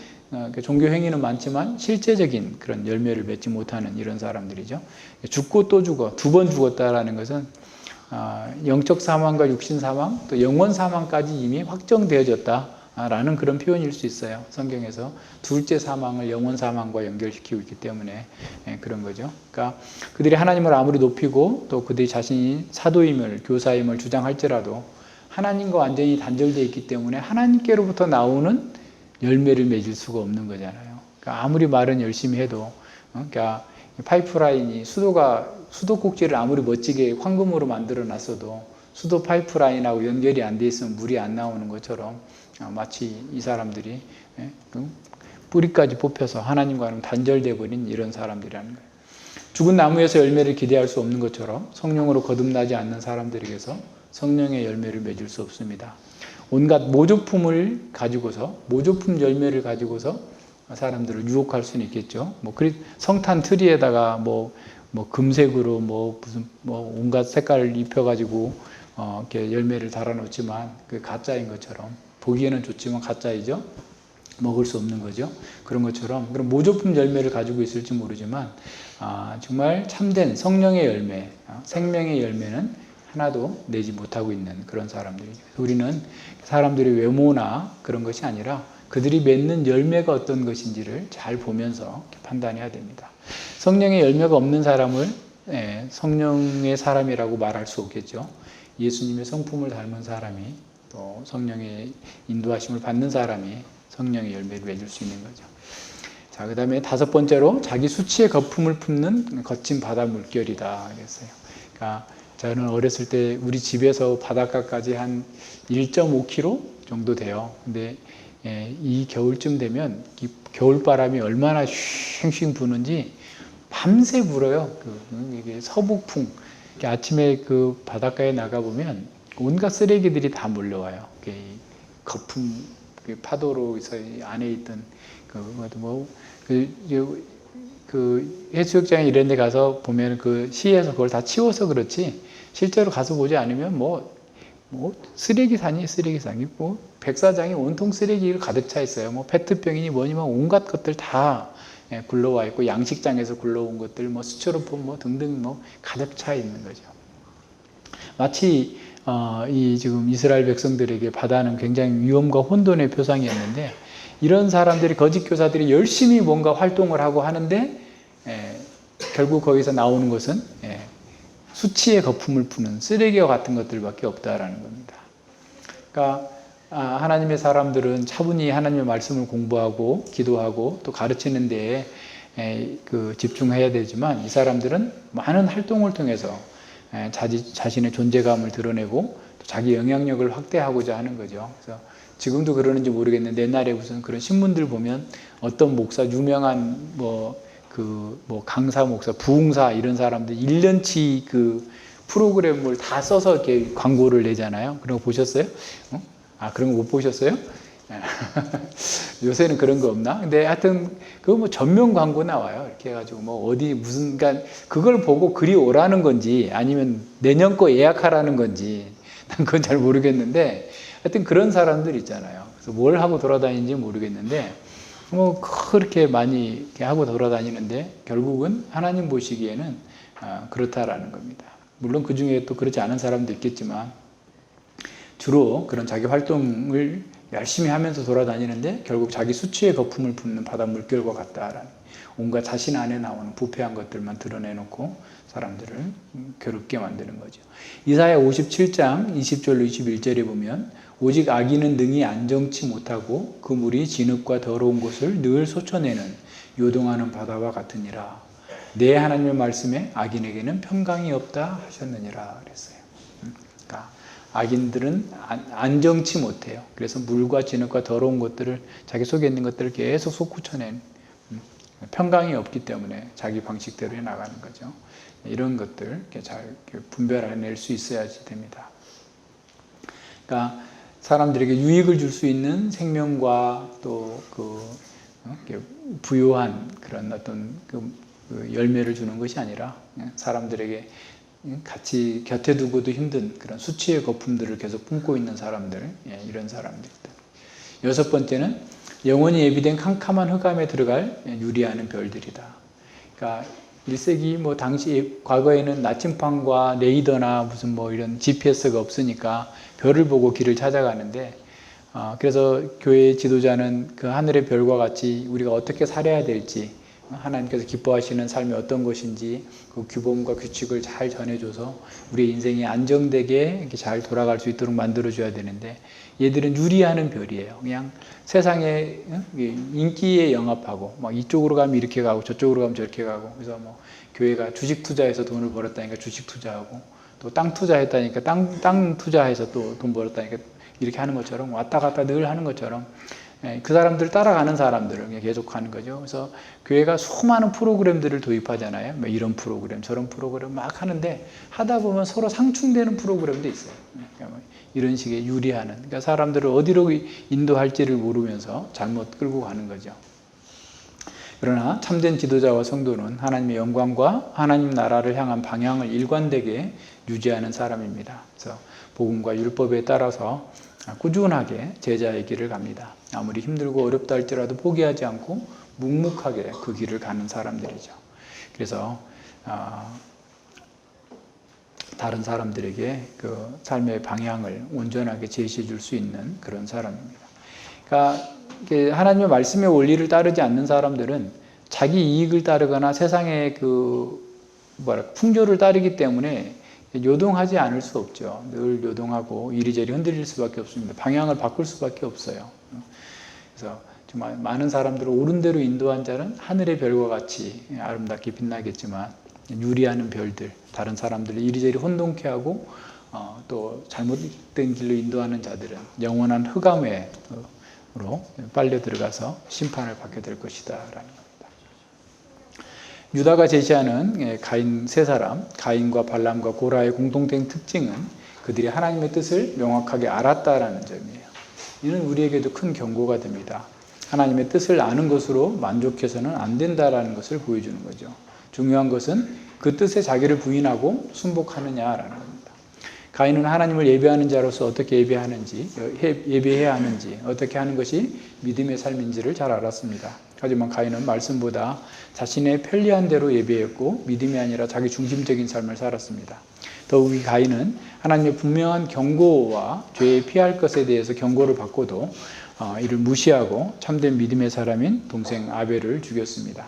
종교 행위는 많지만 실제적인 그런 열매를 맺지 못하는 이런 사람들이죠. 죽고 또 죽어, 두 번 죽었다라는 것은 영적 사망과 육신 사망, 또 영원 사망까지 이미 확정되어졌다라는 그런 표현일 수 있어요. 성경에서 둘째 사망을 영원 사망과 연결시키고 있기 때문에 그런 거죠. 그러니까 그들이 하나님을 아무리 높이고 또 그들이 자신이 사도임을, 교사임을 주장할지라도 하나님과 완전히 단절되어 있기 때문에 하나님께로부터 나오는 열매를 맺을 수가 없는 거잖아요. 그러니까 아무리 말은 열심히 해도, 그러니까 파이프라인이 수도꼭지를 아무리 멋지게 황금으로 만들어 놨어도 수도 파이프라인하고 연결이 안 돼 있으면 물이 안 나오는 것처럼 마치 이 사람들이 뿌리까지 뽑혀서 하나님과는 단절되어 버린 이런 사람들이라는 거예요. 죽은 나무에서 열매를 기대할 수 없는 것처럼 성령으로 거듭나지 않는 사람들에게서 성령의 열매를 맺을 수 없습니다. 온갖 모조품을 가지고서, 모조품 열매를 가지고서 사람들을 유혹할 수는 있겠죠. 성탄 트리에다가 금색으로 무슨 온갖 색깔을 입혀가지고 이렇게 열매를 달아놓지만 그 가짜인 것처럼, 보기에는 좋지만 가짜이죠. 먹을 수 없는 거죠. 그런 것처럼 그런 모조품 열매를 가지고 있을지 모르지만 정말 참된 성령의 열매, 생명의 열매는 하나도 내지 못하고 있는 그런 사람들이죠. 우리는 사람들의 외모나 그런 것이 아니라 그들이 맺는 열매가 어떤 것인지를 잘 보면서 판단해야 됩니다. 성령의 열매가 없는 사람을 성령의 사람이라고 말할 수 없겠죠. 예수님의 성품을 닮은 사람이, 또 성령의 인도하심을 받는 사람이 성령의 열매를 맺을 수 있는 거죠. 자, 그 다음에 다섯 번째로 자기 수치의 거품을 품는 거친 바다 물결이다 그랬어요. 그러니까 저는 어렸을 때 우리 집에서 바닷가까지 한 1.5km 정도 돼요. 근데 이 겨울쯤 되면 이 겨울바람이 얼마나 쉥쉥 부는지 밤새 불어요. 이게 서북풍. 아침에 그 바닷가에 나가보면 온갖 쓰레기들이 다 몰려와요. 거품, 파도로 안에 있던 그 해수욕장에 이런 데 가서 보면 그 시에서 그걸 다 치워서 그렇지 실제로 가서 보지 않으면 쓰레기산이 백사장이 온통 쓰레기가 가득 차 있어요. 페트병이니 뭐니면 온갖 것들 다 굴러와 있고, 양식장에서 굴러온 것들, 스티로폼 등등 가득 차 있는 거죠. 마치 이 지금 이스라엘 백성들에게 바다는 굉장히 위험과 혼돈의 표상이었는데, 이런 사람들이, 거짓 교사들이 열심히 뭔가 활동을 하고 하는데 결국 거기서 나오는 것은 수치의 거품을 푸는 쓰레기와 같은 것들밖에 없다라는 겁니다. 그러니까 하나님의 사람들은 차분히 하나님의 말씀을 공부하고 기도하고 또 가르치는 데에 집중해야 되지만, 이 사람들은 많은 활동을 통해서 자신의 존재감을 드러내고 또 자기 영향력을 확대하고자 하는 거죠. 그래서 지금도 그러는지 모르겠는데, 옛날에 무슨 그런 신문들 보면 어떤 목사, 유명한 강사 목사, 부흥사 이런 사람들 1년치 그 프로그램을 다 써서 이렇게 광고를 내잖아요. 그런 거 보셨어요? 그런 거 못 보셨어요? 요새는 그런 거 없나? 근데 하여튼 그거 전면 광고 나와요. 이렇게 해가지고 어디 무슨, 그러니까 그걸 보고 글이 오라는 건지 아니면 내년 거 예약하라는 건지 난 그건 잘 모르겠는데, 하여튼 그런 사람들 있잖아요. 그래서 뭘 하고 돌아다니는지 모르겠는데 그렇게 많이 이렇게 하고 돌아다니는데 결국은 하나님 보시기에는 그렇다라는 겁니다. 물론 그 중에 또 그렇지 않은 사람도 있겠지만, 주로 그런 자기 활동을 열심히 하면서 돌아다니는데 결국 자기 수치의 거품을 붓는 바다 물결과 같다라는, 온갖 자신 안에 나오는 부패한 것들만 드러내놓고 사람들을 괴롭게 만드는 거죠. 이사야 57장 20절로 21절에 보면, 오직 악인은 능히 안정치 못하고 그 물이 진흙과 더러운 곳을 늘 솟쳐내는 요동하는 바다와 같으니라. 내 하나님의 말씀에 악인에게는 평강이 없다 하셨느니라 그랬어요. 그러니까 악인들은 안정치 못해요. 그래서 물과 진흙과 더러운 것들을, 자기 속에 있는 것들을 계속 솟구쳐낸, 평강이 없기 때문에 자기 방식대로 나가는 거죠. 이런 것들 잘 분별해낼 수 있어야지 됩니다. 그러니까 사람들에게 유익을 줄 수 있는 생명과 또 부유한 그런 어떤 그 열매를 주는 것이 아니라, 사람들에게 같이 곁에 두고도 힘든 그런 수치의 거품들을 계속 품고 있는 사람들, 이런 사람들들. 여섯 번째는 영원히 예비된 캄캄한 흑암에 들어갈 유리하는 별들이다. 그러니까 1세기 뭐 당시 과거에는 나침판과 레이더나 무슨 뭐 이런 GPS가 없으니까 별을 보고 길을 찾아가는데 그래서 교회의 지도자는 그 하늘의 별과 같이 우리가 어떻게 살아야 될지 하나님께서 기뻐하시는 삶이 어떤 것인지 그 규범과 규칙을 잘 전해줘서 우리의 인생이 안정되게 이렇게 잘 돌아갈 수 있도록 만들어줘야 되는데 얘들은 유리하는 별이에요. 그냥 세상에 인기에 영합하고 막 이쪽으로 가면 이렇게 가고 저쪽으로 가면 저렇게 가고 그래서 뭐 교회가 주식 투자해서 돈을 벌었다니까 주식 투자하고 또 땅 투자했다니까 땅 투자해서 또 돈 벌었다니까 이렇게 하는 것처럼 왔다 갔다 늘 하는 것처럼 그 사람들 따라가는 사람들을 계속 하는 거죠. 그래서 교회가 수많은 프로그램들을 도입하잖아요. 뭐 이런 프로그램, 저런 프로그램 막 하는데 하다 보면 서로 상충되는 프로그램도 있어요. 그러니까 이런 식의 유리하는. 그러니까 사람들을 어디로 인도할지를 모르면서 잘못 끌고 가는 거죠. 그러나 참된 지도자와 성도는 하나님의 영광과 하나님 나라를 향한 방향을 일관되게 유지하는 사람입니다. 그래서 복음과 율법에 따라서 꾸준하게 제자의 길을 갑니다. 아무리 힘들고 어렵다 할지라도 포기하지 않고 묵묵하게 그 길을 가는 사람들이죠. 그래서 다른 사람들에게 그 삶의 방향을 온전하게 제시해 줄 수 있는 그런 사람입니다. 그러니까 하나님의 말씀의 원리를 따르지 않는 사람들은 자기 이익을 따르거나 세상의 풍조를 따르기 때문에 요동하지 않을 수 없죠. 늘 요동하고 이리저리 흔들릴 수밖에 없습니다. 방향을 바꿀 수밖에 없어요. 그래서 정말 많은 사람들을 옳은 대로 인도한 자는 하늘의 별과 같이 아름답게 빛나겠지만 유리하는 별들, 다른 사람들을 이리저리 혼돈케 하고 또 잘못된 길로 인도하는 자들은 영원한 흑암으로 빨려 들어가서 심판을 받게 될 것이다 라는 겁니다. 유다가 제시하는 가인 세 사람, 가인과 발람과 고라의 공통된 특징은 그들이 하나님의 뜻을 명확하게 알았다라는 점이에요. 이는 우리에게도 큰 경고가 됩니다. 하나님의 뜻을 아는 것으로 만족해서는 안 된다라는 것을 보여주는 거죠. 중요한 것은 그 뜻에 자기를 부인하고 순복하느냐라는 겁니다. 가인은 하나님을 예배하는 자로서 어떻게 예배해야 하는지, 어떻게 하는 것이 믿음의 삶인지를 잘 알았습니다. 하지만 가인은 말씀보다 자신의 편리한 대로 예배했고 믿음이 아니라 자기 중심적인 삶을 살았습니다. 더욱이 가인은 하나님의 분명한 경고와 죄에 피할 것에 대해서 경고를 받고도 이를 무시하고 참된 믿음의 사람인 동생 아벨을 죽였습니다.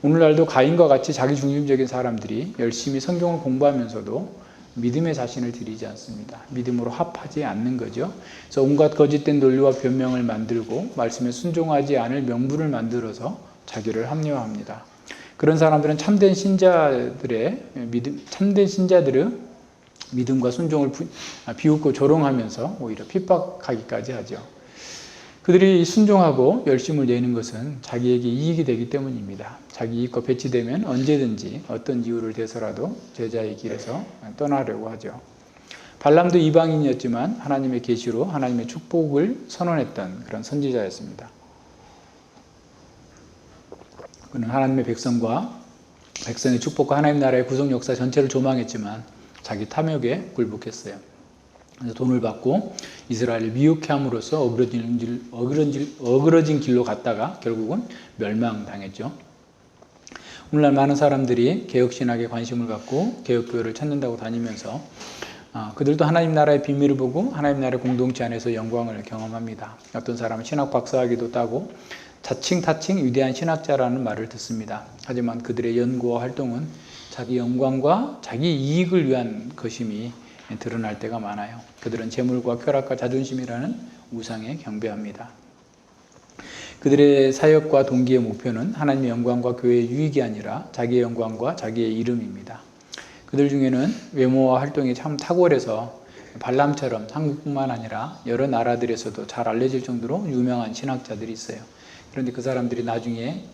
오늘날도 가인과 같이 자기 중심적인 사람들이 열심히 성경을 공부하면서도 믿음의 자신을 드리지 않습니다. 믿음으로 합하지 않는 거죠. 그래서 온갖 거짓된 논리와 변명을 만들고 말씀에 순종하지 않을 명분을 만들어서 자기를 합리화합니다. 그런 사람들은 참된 신자들의 믿음과 순종을 비웃고 조롱하면서 오히려 핍박하기까지 하죠. 그들이 순종하고 열심을 내는 것은 자기에게 이익이 되기 때문입니다. 자기 이익과 배치되면 언제든지 어떤 이유를 대서라도 제자의 길에서 떠나려고 하죠. 발람도 이방인이었지만 하나님의 계시로 하나님의 축복을 선언했던 그런 선지자였습니다. 그는 하나님의 백성의 축복과 하나님 나라의 구속 역사 전체를 조망했지만 자기 탐욕에 굴복했어요. 그래서 돈을 받고 이스라엘을 미혹해 함으로써 어그러진 길로 갔다가 결국은 멸망당했죠. 오늘날 많은 사람들이 개혁신학에 관심을 갖고 개혁교회를 찾는다고 다니면서 그들도 하나님 나라의 비밀을 보고 하나님 나라의 공동체 안에서 영광을 경험합니다. 어떤 사람은 신학 박사학위도 따고 자칭 위대한 신학자라는 말을 듣습니다. 하지만 그들의 연구와 활동은 자기 영광과 자기 이익을 위한 것임이 드러날 때가 많아요. 그들은 재물과 쾌락과 자존심이라는 우상에 경배합니다. 그들의 사역과 동기의 목표는 하나님의 영광과 교회의 유익이 아니라 자기의 영광과 자기의 이름입니다. 그들 중에는 외모와 활동이 참 탁월해서 발람처럼 한국뿐만 아니라 여러 나라들에서도 잘 알려질 정도로 유명한 신학자들이 있어요. 그런데 그 사람들이 나중에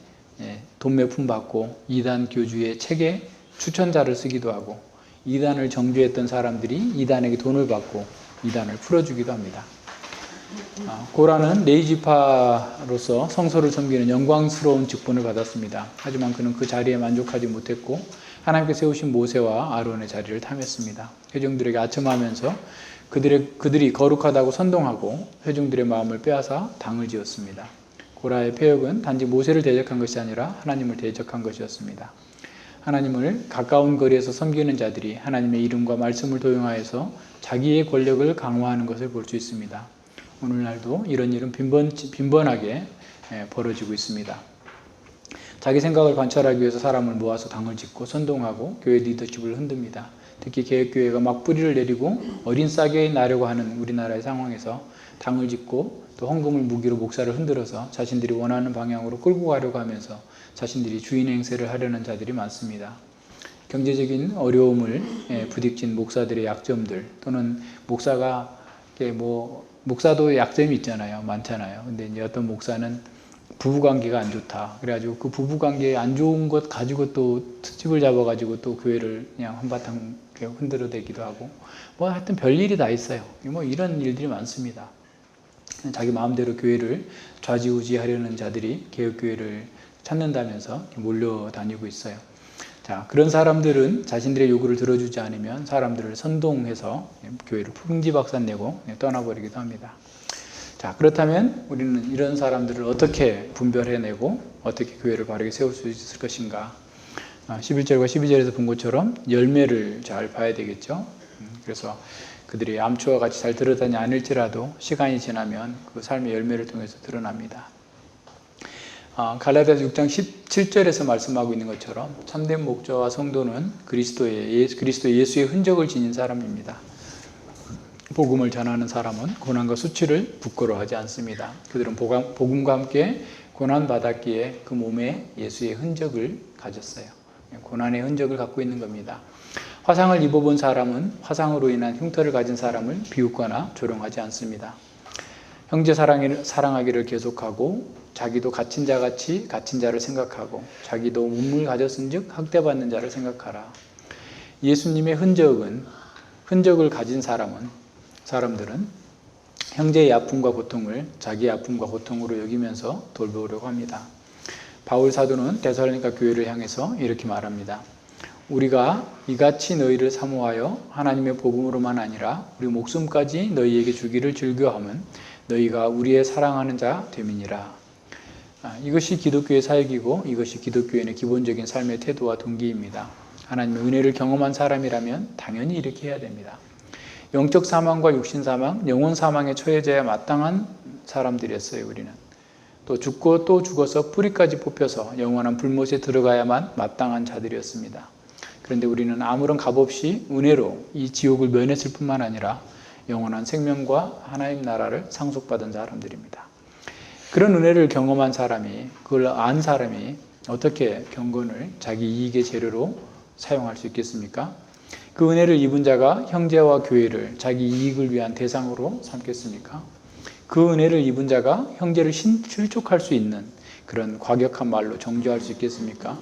돈 몇 푼 받고 이단 교주의 책에 추천자를 쓰기도 하고 이단을 정죄했던 사람들이 이단에게 돈을 받고 이단을 풀어주기도 합니다. 고라는 레이지파로서 성소를 섬기는 영광스러운 직분을 받았습니다. 하지만 그는 그 자리에 만족하지 못했고 하나님께 세우신 모세와 아론의 자리를 탐했습니다. 회중들에게 아첨하면서 그들이 거룩하다고 선동하고 회중들의 마음을 빼앗아 당을 지었습니다. 고라의 폐역은 단지 모세를 대적한 것이 아니라 하나님을 대적한 것이었습니다. 하나님을 가까운 거리에서 섬기는 자들이 하나님의 이름과 말씀을 도용하여서 자기의 권력을 강화하는 것을 볼 수 있습니다. 오늘날도 이런 일은 빈번하게 벌어지고 있습니다. 자기 생각을 관철하기 위해서 사람을 모아서 당을 짓고 선동하고 교회 리더십을 흔듭니다. 특히 개혁교회가 막 뿌리를 내리고 어린 싹이 나려고 하는 우리나라의 상황에서 당을 짓고 또 헌금을 무기로 목사를 흔들어서 자신들이 원하는 방향으로 끌고 가려고 하면서 자신들이 주인 행세를 하려는 자들이 많습니다. 경제적인 어려움을 부딪힌 목사들의 약점들, 또는 목사가 목사도 약점이 있잖아요. 많잖아요. 근데 이제 어떤 목사는 부부관계가 안 좋다. 그래가지고 그 부부관계 안 좋은 것 가지고 또 트집을 잡아가지고 또 교회를 그냥 한바탕 흔들어대기도 하고, 하여튼 별일이 다 있어요. 이런 일들이 많습니다. 자기 마음대로 교회를 좌지우지하려는 자들이 개혁교회를 찾는다면서 몰려다니고 있어요. 자, 그런 사람들은 자신들의 요구를 들어주지 않으면 사람들을 선동해서 교회를 풍지박산내고 떠나버리기도 합니다. 자, 그렇다면 우리는 이런 사람들을 어떻게 분별해내고 어떻게 교회를 바르게 세울 수 있을 것인가? 11절과 12절에서 본 것처럼 열매를 잘 봐야 되겠죠. 그래서 그들이 암초와 같이 잘 드러나지 않을지라도 시간이 지나면 그 삶의 열매를 통해서 드러납니다. 갈라디아서 6장 17절에서 말씀하고 있는 것처럼 참된 목자와 성도는 그리스도 예수의 흔적을 지닌 사람입니다. 복음을 전하는 사람은 고난과 수치를 부끄러워하지 않습니다. 그들은 복음과 함께 고난받았기에 그 몸에 예수의 흔적을 가졌어요. 고난의 흔적을 갖고 있는 겁니다. 화상을 입어본 사람은 화상으로 인한 흉터를 가진 사람을 비웃거나 조롱하지 않습니다. 형제 사랑하기를 계속하고 자기도 갇힌 자같이 갇힌 자를 생각하고 자기도 문물 가졌은즉 학대받는 자를 생각하라. 예수님의 흔적을 가진 사람들은 형제의 아픔과 고통을 자기의 아픔과 고통으로 여기면서 돌보려고 합니다. 바울 사도는 데살로니가 교회를 향해서 이렇게 말합니다. 우리가 이같이 너희를 사모하여 하나님의 복음으로만 아니라 우리 목숨까지 너희에게 주기를 즐겨함은 너희가 우리의 사랑하는 자 됨이니라. 이것이 기독교의 사역이고 이것이 기독교인의 기본적인 삶의 태도와 동기입니다. 하나님의 은혜를 경험한 사람이라면 당연히 이렇게 해야 됩니다. 영적 사망과 육신 사망, 영혼 사망에 처해져야 마땅한 사람들이었어요. 우리는 또 죽고 또 죽어서 뿌리까지 뽑혀서 영원한 불못에 들어가야만 마땅한 자들이었습니다. 그런데 우리는 아무런 값없이 은혜로 이 지옥을 면했을 뿐만 아니라 영원한 생명과 하나님 나라를 상속받은 사람들입니다. 그런 은혜를 경험한 사람이, 그걸 안 사람이 어떻게 경건을 자기 이익의 재료로 사용할 수 있겠습니까? 그 은혜를 입은 자가 형제와 교회를 자기 이익을 위한 대상으로 삼겠습니까? 그 은혜를 입은 자가 형제를 실족할 수 있는 그런 과격한 말로 정죄할 수 있겠습니까?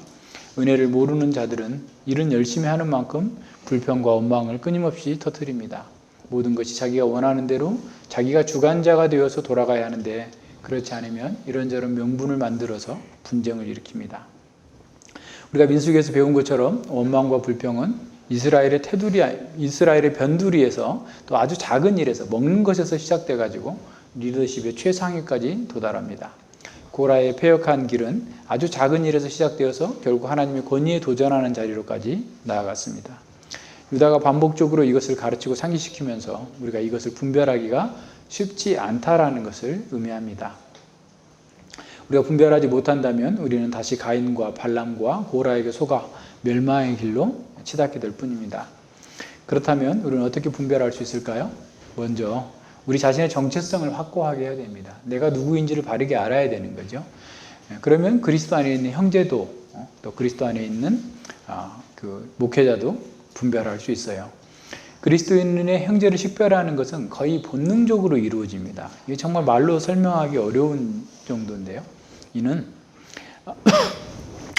은혜를 모르는 자들은 일은 열심히 하는 만큼 불평과 원망을 끊임없이 터뜨립니다. 모든 것이 자기가 원하는 대로 자기가 주관자가 되어서 돌아가야 하는데 그렇지 않으면 이런저런 명분을 만들어서 분쟁을 일으킵니다. 우리가 민수기에서 배운 것처럼 원망과 불평은 이스라엘의 변두리에서 또 아주 작은 일에서 먹는 것에서 시작돼 가지고 리더십의 최상위까지 도달합니다. 고라의 폐역한 길은 아주 작은 일에서 시작되어서 결국 하나님의 권위에 도전하는 자리로까지 나아갔습니다. 유다가 반복적으로 이것을 가르치고 상기시키면서 우리가 이것을 분별하기가 쉽지 않다라는 것을 의미합니다. 우리가 분별하지 못한다면 우리는 다시 가인과 발람과 고라에게 속아 멸망의 길로 치닫게 될 뿐입니다. 그렇다면 우리는 어떻게 분별할 수 있을까요? 먼저 우리 자신의 정체성을 확고하게 해야 됩니다. 내가 누구인지를 바르게 알아야 되는 거죠. 그러면 그리스도 안에 있는 형제도 또 그리스도 안에 있는 그 목회자도 분별할 수 있어요. 그리스도인의 형제를 식별하는 것은 거의 본능적으로 이루어집니다. 이게 정말 말로 설명하기 어려운 정도인데요. 이는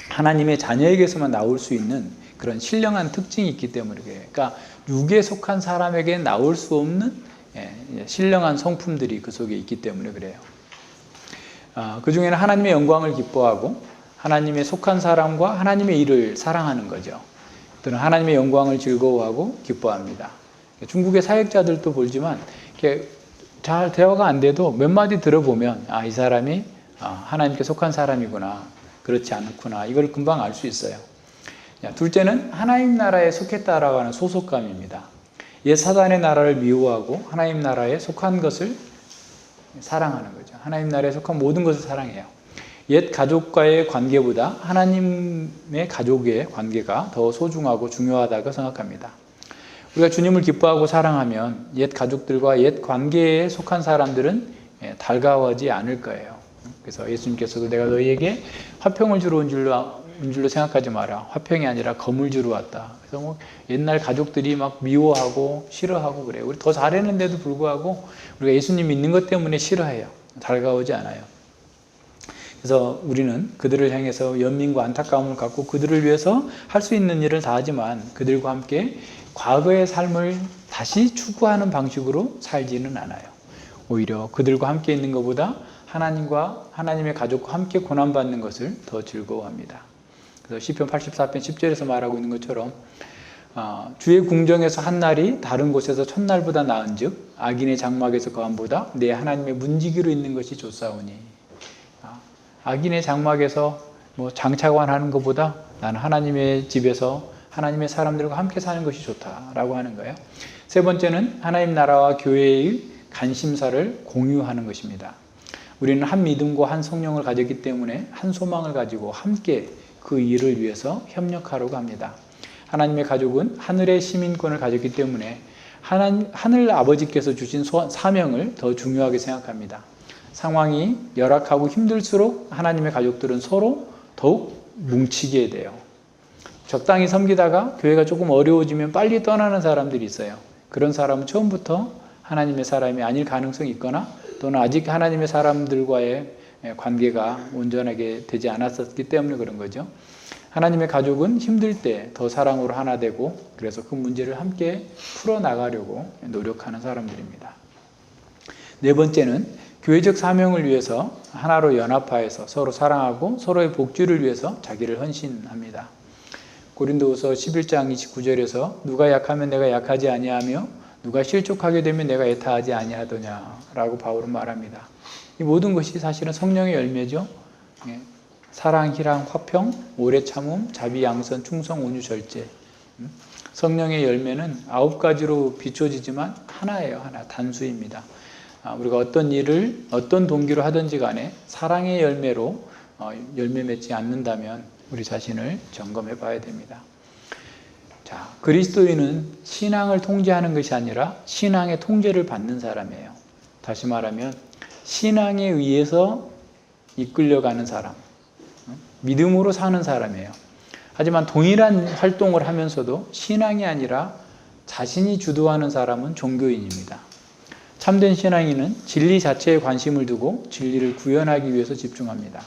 하나님의 자녀에게서만 나올 수 있는 그런 신령한 특징이 있기 때문에 그래요. 그러니까 육에 속한 사람에게 나올 수 없는 신령한 성품들이 그 속에 있기 때문에 그래요. 그 중에는 하나님의 영광을 기뻐하고 하나님의 속한 사람과 하나님의 일을 사랑하는 거죠. 또는 하나님의 영광을 즐거워하고 기뻐합니다. 중국의 사역자들도 보지만 이렇게 잘 대화가 안 돼도 몇 마디 들어보면 이 사람이 하나님께 속한 사람이구나, 그렇지 않구나, 이걸 금방 알 수 있어요. 둘째는 하나님 나라에 속했다라고 하는 소속감입니다. 옛 사단의 나라를 미워하고 하나님 나라에 속한 것을 사랑하는 거죠. 하나님 나라에 속한 모든 것을 사랑해요. 옛 가족과의 관계보다 하나님의 가족의 관계가 더 소중하고 중요하다고 생각합니다. 우리가 주님을 기뻐하고 사랑하면 옛 가족들과 옛 관계에 속한 사람들은 달가워하지 않을 거예요. 그래서 예수님께서도 내가 너희에게 화평을 주러 온 줄로 생각하지 마라. 화평이 아니라 검을 주러 왔다. 그래서 옛날 가족들이 막 미워하고 싫어하고 그래요. 우리 더 잘했는데도 불구하고 우리가 예수님 믿는 것 때문에 싫어해요. 달가오지 않아요. 그래서 우리는 그들을 향해서 연민과 안타까움을 갖고 그들을 위해서 할 수 있는 일을 다 하지만 그들과 함께 과거의 삶을 다시 추구하는 방식으로 살지는 않아요. 오히려 그들과 함께 있는 것보다 하나님과 하나님의 가족과 함께 고난받는 것을 더 즐거워합니다. 그래서 시편 84편 10절에서 말하고 있는 것처럼 주의 궁정에서 한 날이 다른 곳에서 첫날보다 나은 즉 악인의 장막에서 거함보다 내 하나님의 문지기로 있는 것이 좋사오니. 악인의 장막에서 장차관하는 것보다 나는 하나님의 집에서 하나님의 사람들과 함께 사는 것이 좋다라고 하는 거예요. 세 번째는 하나님 나라와 교회의 관심사를 공유하는 것입니다. 우리는 한 믿음과 한 성령을 가졌기 때문에 한 소망을 가지고 함께 그 일을 위해서 협력하려고 합니다. 하나님의 가족은 하늘의 시민권을 가졌기 때문에 하늘 아버지께서 주신 사명을 더 중요하게 생각합니다. 상황이 열악하고 힘들수록 하나님의 가족들은 서로 더욱 뭉치게 돼요. 적당히 섬기다가 교회가 조금 어려워지면 빨리 떠나는 사람들이 있어요. 그런 사람은 처음부터 하나님의 사람이 아닐 가능성이 있거나 또는 아직 하나님의 사람들과의 관계가 온전하게 되지 않았었기 때문에 그런 거죠. 하나님의 가족은 힘들 때 더 사랑으로 하나 되고 그래서 그 문제를 함께 풀어나가려고 노력하는 사람들입니다. 네 번째는 교회적 사명을 위해서 하나로 연합하여서 서로 사랑하고 서로의 복주를 위해서 자기를 헌신합니다. 고린도후서 11장 29절에서 누가 약하면 내가 약하지 아니하며 누가 실족하게 되면 내가 애타하지 아니하더냐라고 바울은 말합니다. 이 모든 것이 사실은 성령의 열매죠. 사랑, 희랑, 화평, 오래 참음, 자비, 양선, 충성, 온유, 절제. 성령의 열매는 9가지로 비춰지지만 하나예요. 하나, 단수입니다. 우리가 어떤 일을 어떤 동기로 하든지 간에 사랑의 열매로 열매 맺지 않는다면 우리 자신을 점검해 봐야 됩니다. 자, 그리스도인은 신앙을 통제하는 것이 아니라 신앙의 통제를 받는 사람이에요. 다시 말하면 신앙에 의해서 이끌려가는 사람, 믿음으로 사는 사람이에요. 하지만 동일한 활동을 하면서도 신앙이 아니라 자신이 주도하는 사람은 종교인입니다. 참된 신앙인은 진리 자체에 관심을 두고 진리를 구현하기 위해서 집중합니다.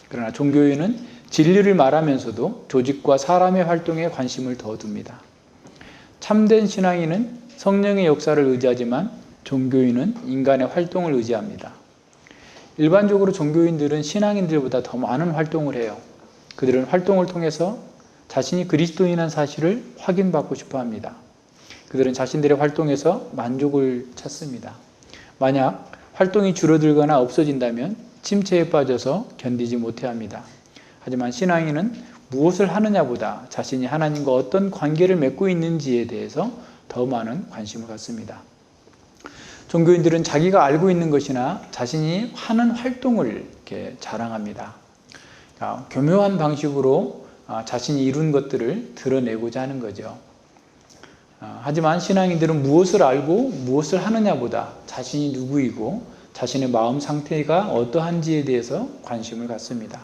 그러나 종교인은 진리를 말하면서도 조직과 사람의 활동에 관심을 더 둡니다. 참된 신앙인은 성령의 역사를 의지하지만 종교인은 인간의 활동을 의지합니다. 일반적으로 종교인들은 신앙인들보다 더 많은 활동을 해요. 그들은 활동을 통해서 자신이 그리스도인한 사실을 확인받고 싶어 합니다. 그들은 자신들의 활동에서 만족을 찾습니다. 만약 활동이 줄어들거나 없어진다면 침체에 빠져서 견디지 못해 합니다. 하지만 신앙인은 무엇을 하느냐보다 자신이 하나님과 어떤 관계를 맺고 있는지에 대해서 더 많은 관심을 갖습니다. 종교인들은 자기가 알고 있는 것이나 자신이 하는 활동을 이렇게 자랑합니다. 교묘한 방식으로 자신이 이룬 것들을 드러내고자 하는 거죠. 하지만 신앙인들은 무엇을 알고 무엇을 하느냐보다 자신이 누구이고 자신의 마음 상태가 어떠한지에 대해서 관심을 갖습니다.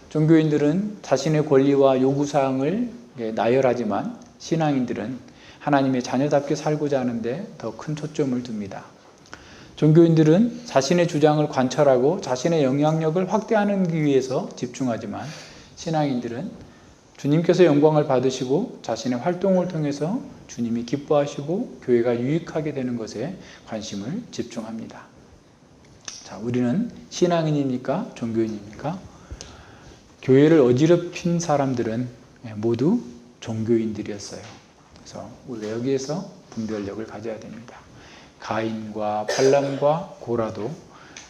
종교인들은 자신의 권리와 요구사항을 나열하지만 신앙인들은 하나님의 자녀답게 살고자 하는데 더 큰 초점을 둡니다. 종교인들은 자신의 주장을 관철하고 자신의 영향력을 확대하기 위해서 집중하지만 신앙인들은 주님께서 영광을 받으시고 자신의 활동을 통해서 주님이 기뻐하시고 교회가 유익하게 되는 것에 관심을 집중합니다. 자, 우리는 신앙인입니까? 종교인입니까? 교회를 어지럽힌 사람들은 모두 종교인들이었어요. 그래서 우리가 여기에서 분별력을 가져야 됩니다. 가인과 발람과 고라도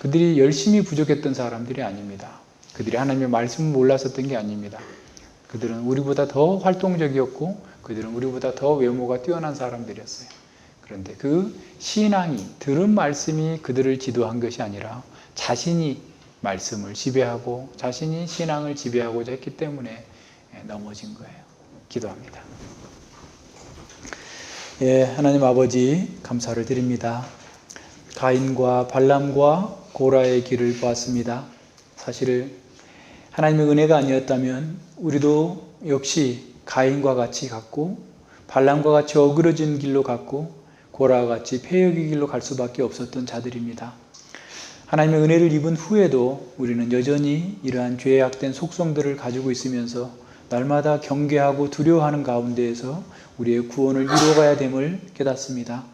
그들이 열심히 부족했던 사람들이 아닙니다. 그들이 하나님의 말씀을 몰랐었던 게 아닙니다. 그들은 우리보다 더 활동적이었고 그들은 우리보다 더 외모가 뛰어난 사람들이었어요. 그런데 그 신앙이, 들은 말씀이 그들을 지도한 것이 아니라 자신이 말씀을 지배하고 자신이 신앙을 지배하고자 했기 때문에 넘어진 거예요. 기도합니다. 예, 하나님 아버지 감사를 드립니다. 가인과 발람과 고라의 길을 보았습니다. 사실 하나님의 은혜가 아니었다면 우리도 역시 가인과 같이 갔고 발람과 같이 어그러진 길로 갔고 고라와 같이 폐역의 길로 갈 수밖에 없었던 자들입니다. 하나님의 은혜를 입은 후에도 우리는 여전히 이러한 죄에 약된 속성들을 가지고 있으면서 날마다 경계하고 두려워하는 가운데에서 우리의 구원을 이루어가야 됨을 깨닫습니다.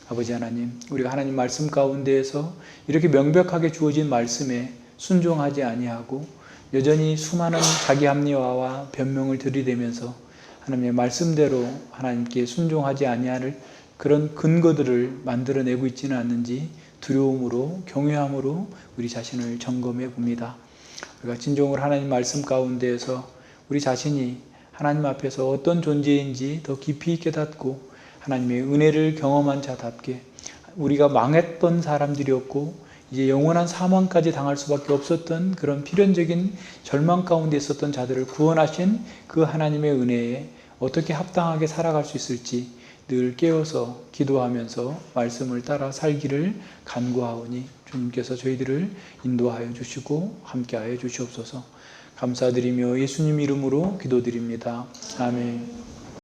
아버지 하나님, 우리가 하나님 말씀 가운데에서 이렇게 명백하게 주어진 말씀에 순종하지 아니하고 여전히 수많은 자기 합리화와 변명을 들이대면서 하나님의 말씀대로 하나님께 순종하지 아니할 그런 근거들을 만들어내고 있지는 않는지 두려움으로 경외함으로 우리 자신을 점검해 봅니다. 우리가 진정으로 하나님 말씀 가운데에서 우리 자신이 하나님 앞에서 어떤 존재인지 더 깊이 깨닫고 하나님의 은혜를 경험한 자답게 우리가 망했던 사람들이었고 이제 영원한 사망까지 당할 수밖에 없었던 그런 필연적인 절망 가운데 있었던 자들을 구원하신 그 하나님의 은혜에 어떻게 합당하게 살아갈 수 있을지 늘 깨어서 기도하면서 말씀을 따라 살기를 간구하오니 주님께서 저희들을 인도하여 주시고 함께하여 주시옵소서. 감사드리며 예수님 이름으로 기도드립니다. 아멘.